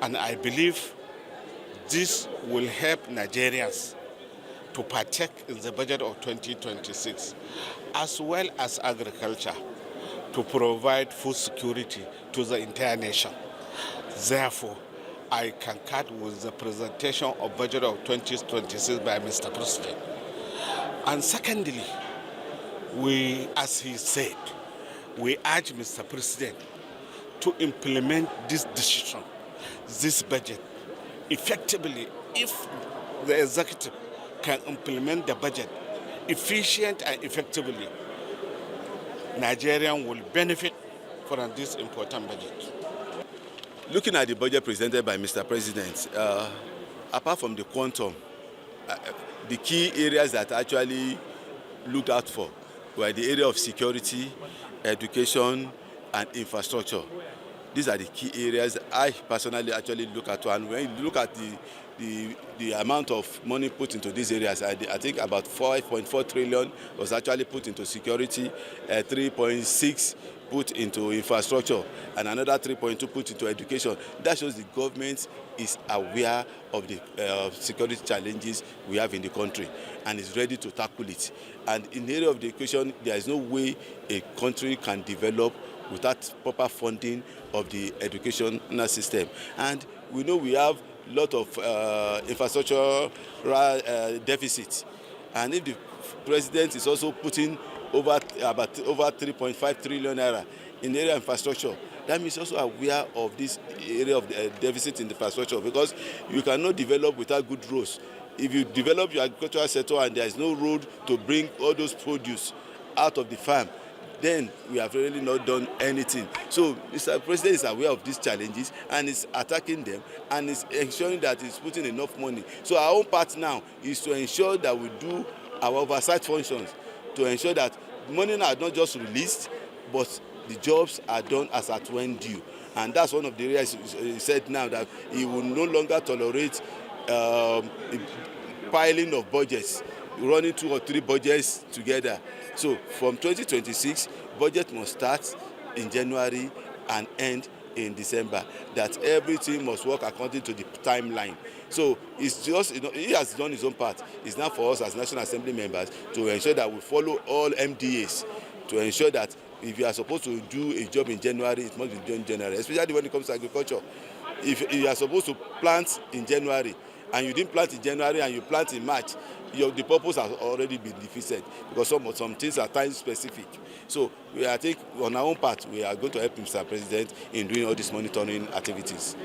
[SPEAKER 9] And I believe this will help Nigerians to partake in the budget of 2026, as well as agriculture, to provide food security to the entire nation. Therefore, I concur with the presentation of budget of 2026 by Mr. President. And secondly, we, as he said, we urge Mr. President to implement this decision, this budget, effectively. If the executive can implement the budget efficient and effectively, Nigerians will benefit from this important budget.
[SPEAKER 10] Looking at the budget presented by Mr. President, apart from the quantum, the key areas that actually looked out for were the area of security, education, and infrastructure. These are the key areas I personally actually look at. And when you look at the amount of money put into these areas, I think about 5.4 trillion was actually put into security, 3.6 put into infrastructure, and another 3.2 put into education. That shows the government is aware of the security challenges we have in the country and is ready to tackle it. And in the area of the education, there is no way a country can develop without proper funding of the educational system. And we know we have a lot of infrastructure deficits. And if the president is also putting over 3.5 trillion naira in the area of infrastructure, that means also aware of this area of deficit in the infrastructure, because you cannot develop without good roads. If you develop your agricultural sector and there is no road to bring all those produce out of the farm, then we have really not done anything. So Mr. President is aware of these challenges and is attacking them and is ensuring that he's putting enough money. So our own part now is to ensure that we do our oversight functions, to ensure that money now is not just released, but the jobs are done as at when due. And that's one of the areas he said now, that he will no longer tolerate piling of budgets, running 2 or 3 budgets together. So from 2026, budget must start in January and end in December. That everything must work according to the timeline. So it's just, he has done his own part. It's now for us as National Assembly members to ensure that we follow all MDAs, to ensure that if you are supposed to do a job in January, it must be done in January, especially when it comes to agriculture. If you are supposed to plant in January and you didn't plant in January and you plant in March, the purpose has already been defeated, because some things are time specific. So I think on our own part, we are going to help Mr. President in doing all these monitoring activities.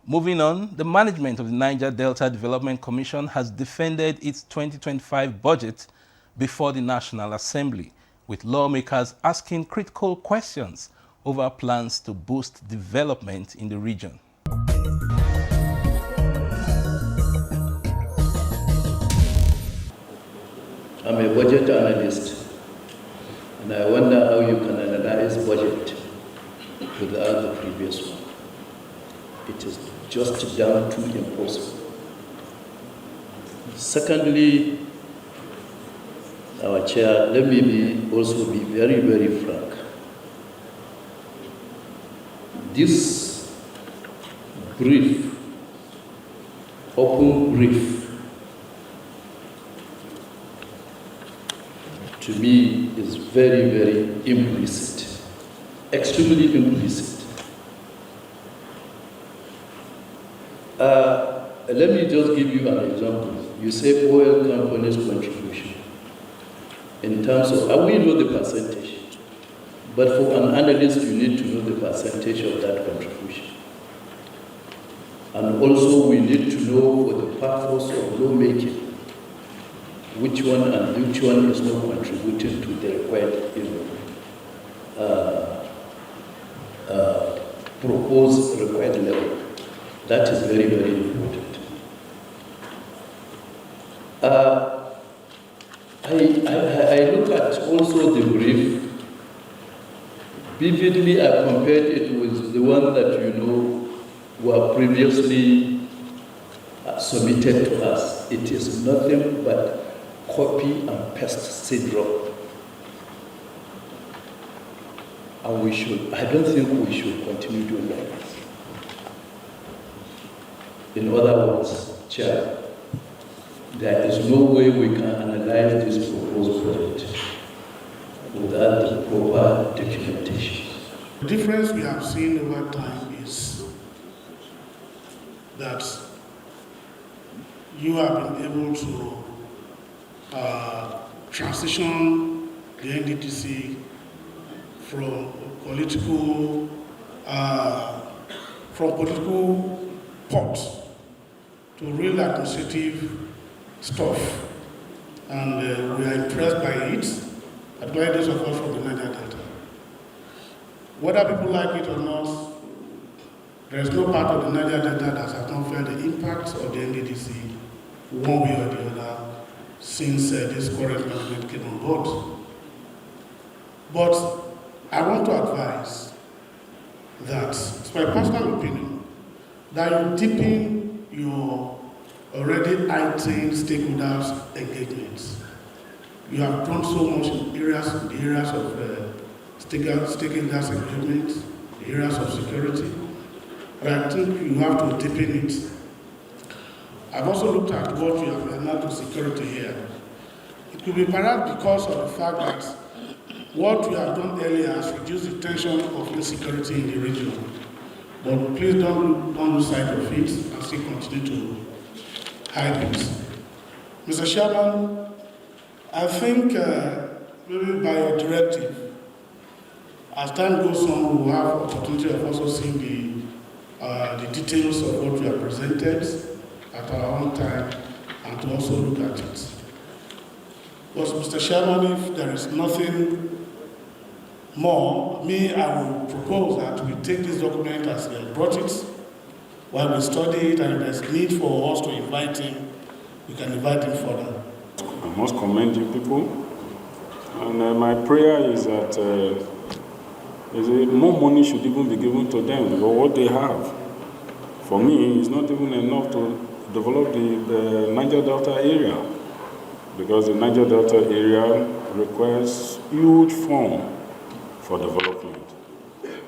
[SPEAKER 1] Moving on, the management of the Niger Delta Development Commission has defended its 2025 budget before the National Assembly, with lawmakers asking critical questions over plans to boost development in the region.
[SPEAKER 11] I'm a budget analyst, and I wonder how you can analyze budget without the previous one. It is just down to impossible. Secondly, our chair, let me also be very, very frank. This brief, open brief, to me is very, very implicit, extremely implicit. Let me just give you an example. You say oil companies' contribution in terms of, we know the percentage, but for an analyst, you need to know the percentage of that contribution. And also, we need to know for the purpose of lawmaking, which one and which one is not contributing to the required, proposed required level. That is very, very important. I look at also the brief. Vividly, I compared it with the one that were previously submitted to us. It is nothing but copy and paste syndrome. And I don't think we should continue doing like this. In other words, Chair, there is no way we can analyze this proposed project without the proper documentation.
[SPEAKER 12] The difference we have seen over time is that you have been able to transition the NDDC from political pot to real administrative stuff, and we are impressed by it. particularly those of us from the Niger Delta. Whether people like it or not, there is no part of the Niger Delta that has not felt the impact of the NDDC one way or the other since this current management came on board. But I want to advise that, it's my personal opinion, that you deepen your already heightened stakeholders' engagements. You have done so much in the areas of stakeholders' engagement, the areas of security, but I think you have to deepen it. I've also looked at what you have learned to security here. It could be perhaps because of the fact that what we have done earlier has reduced the tension of insecurity in the region. But please don't lose sight of it and still continue to hide it. Mr. Chairman, I think maybe by a directive, as time goes on, we will have opportunity of also seeing the details of what we have presented at our own time and to also look at it. But Mr. Chairman, if there is nothing more, I will propose that we take this document as we have brought it, while we study it, and if there's need for us to invite him, we can invite him further.
[SPEAKER 13] I must commend you people, and my prayer is that more money should even be given to them for what they have. For me, it's not even enough to develop the Niger Delta area, because the Niger Delta area requires huge funds for development.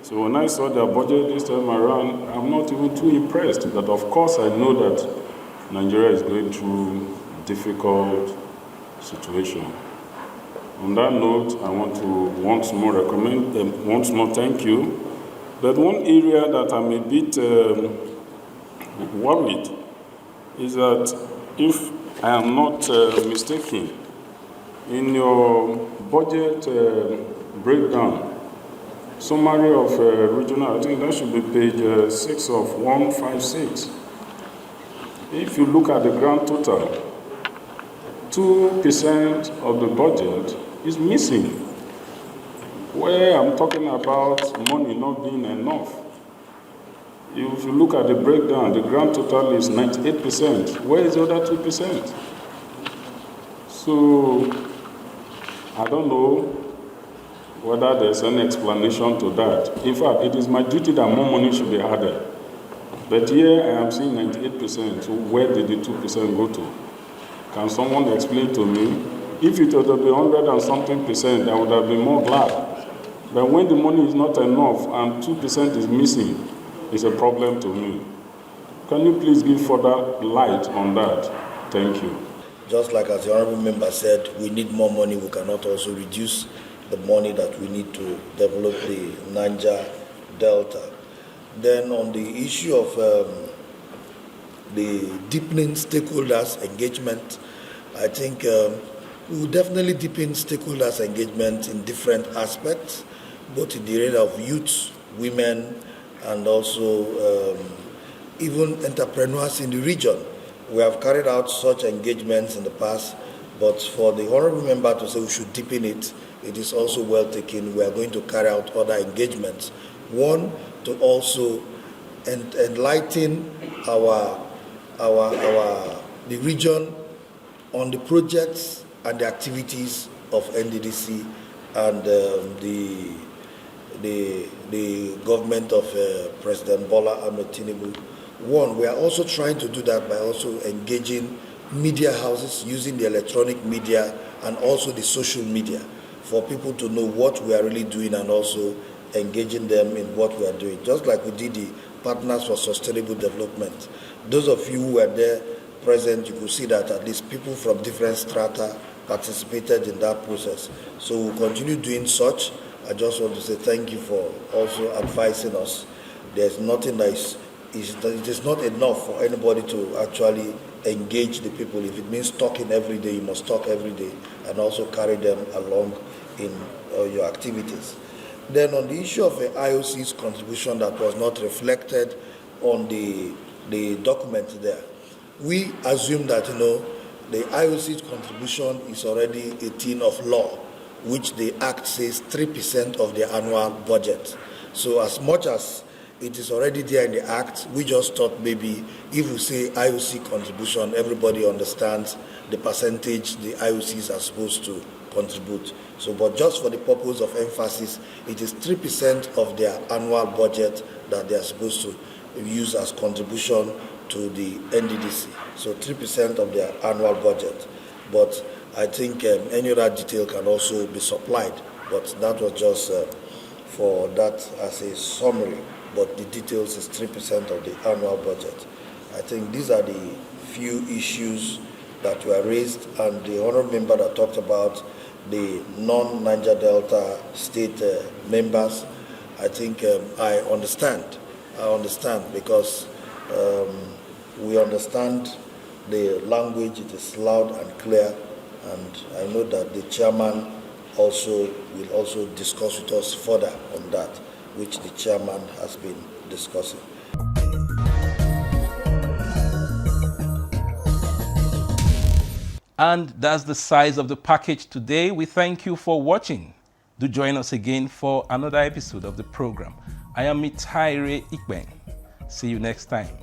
[SPEAKER 13] So when I saw their budget this time around, I'm not even too impressed. But of course, I know that Nigeria is going through a difficult situation. On that note, I want to once more thank you. But one area that I'm a bit worried is that, if I am not mistaken, in your budget breakdown, summary of regional, I think that should be page 6 of 156. If you look at the grand total, 2% of the budget is missing, where I'm talking about money not being enough. If you look at the breakdown, the grand total is 98%. Where is the other 2%? So I don't know whether there's any explanation to that. In fact, it is my duty that more money should be added. But here I am seeing 98%. So where did the 2% go to? Can someone explain to me? If it would have been 100 and something percent, I would have been more glad. But when the money is not enough and 2% is missing, it's a problem to me. Can you please give further light on that? Thank you.
[SPEAKER 14] Just like as the Honourable Member said, we need more money. We cannot also reduce the money that we need to develop the Niger Delta. Then on the issue of the deepening stakeholders' engagement, I think we will definitely deepen stakeholders' engagement in different aspects, both in the area of youth, women, and also even entrepreneurs in the region. We have carried out such engagements in the past, but for the Honourable Member to say we should deepen it, it is also well taken. We are going to carry out other engagements. One, to also enlighten the region on the projects and the activities of NDDC and the government of President Bola Ahmed Tinubu. One, we are also trying to do that by also engaging media houses, using the electronic media and also the social media for people to know what we are really doing and also engaging them in what we are doing. Just like we did the Partners for Sustainable Development. Those of you who were there present, you could see that at least people from different strata participated in that process. So we'll continue doing such. I just want to say thank you for also advising us. There's nothing that it is not enough for anybody to actually engage the people. If it means talking every day, you must talk every day and also carry them along in your activities. Then on the issue of the IOC's contribution that was not reflected on the document there, we assume that, the IOC's contribution is already a thing of law. which the Act says 3% of their annual budget. So as much as it is already there in the Act, we just thought maybe if we say IOC contribution, everybody understands the percentage the IOCs are supposed to contribute. So, but just for the purpose of emphasis, it is 3% of their annual budget that they are supposed to use as contribution to the NDDC. So 3% of their annual budget. But I think any other detail can also be supplied. But that was just for that as a summary. But the details is 3% of the annual budget. I think these are the few issues that were raised, and the honourable member that talked about the non-Niger Delta state members. I think I understand because we understand the language, it is loud and clear, and I know that the chairman will also discuss with us further on that, which the chairman has been discussing.
[SPEAKER 1] And that's the size of the package today. We thank you for watching. Do join us again for another episode of the program. I am Mitaire Ikben. See you next time.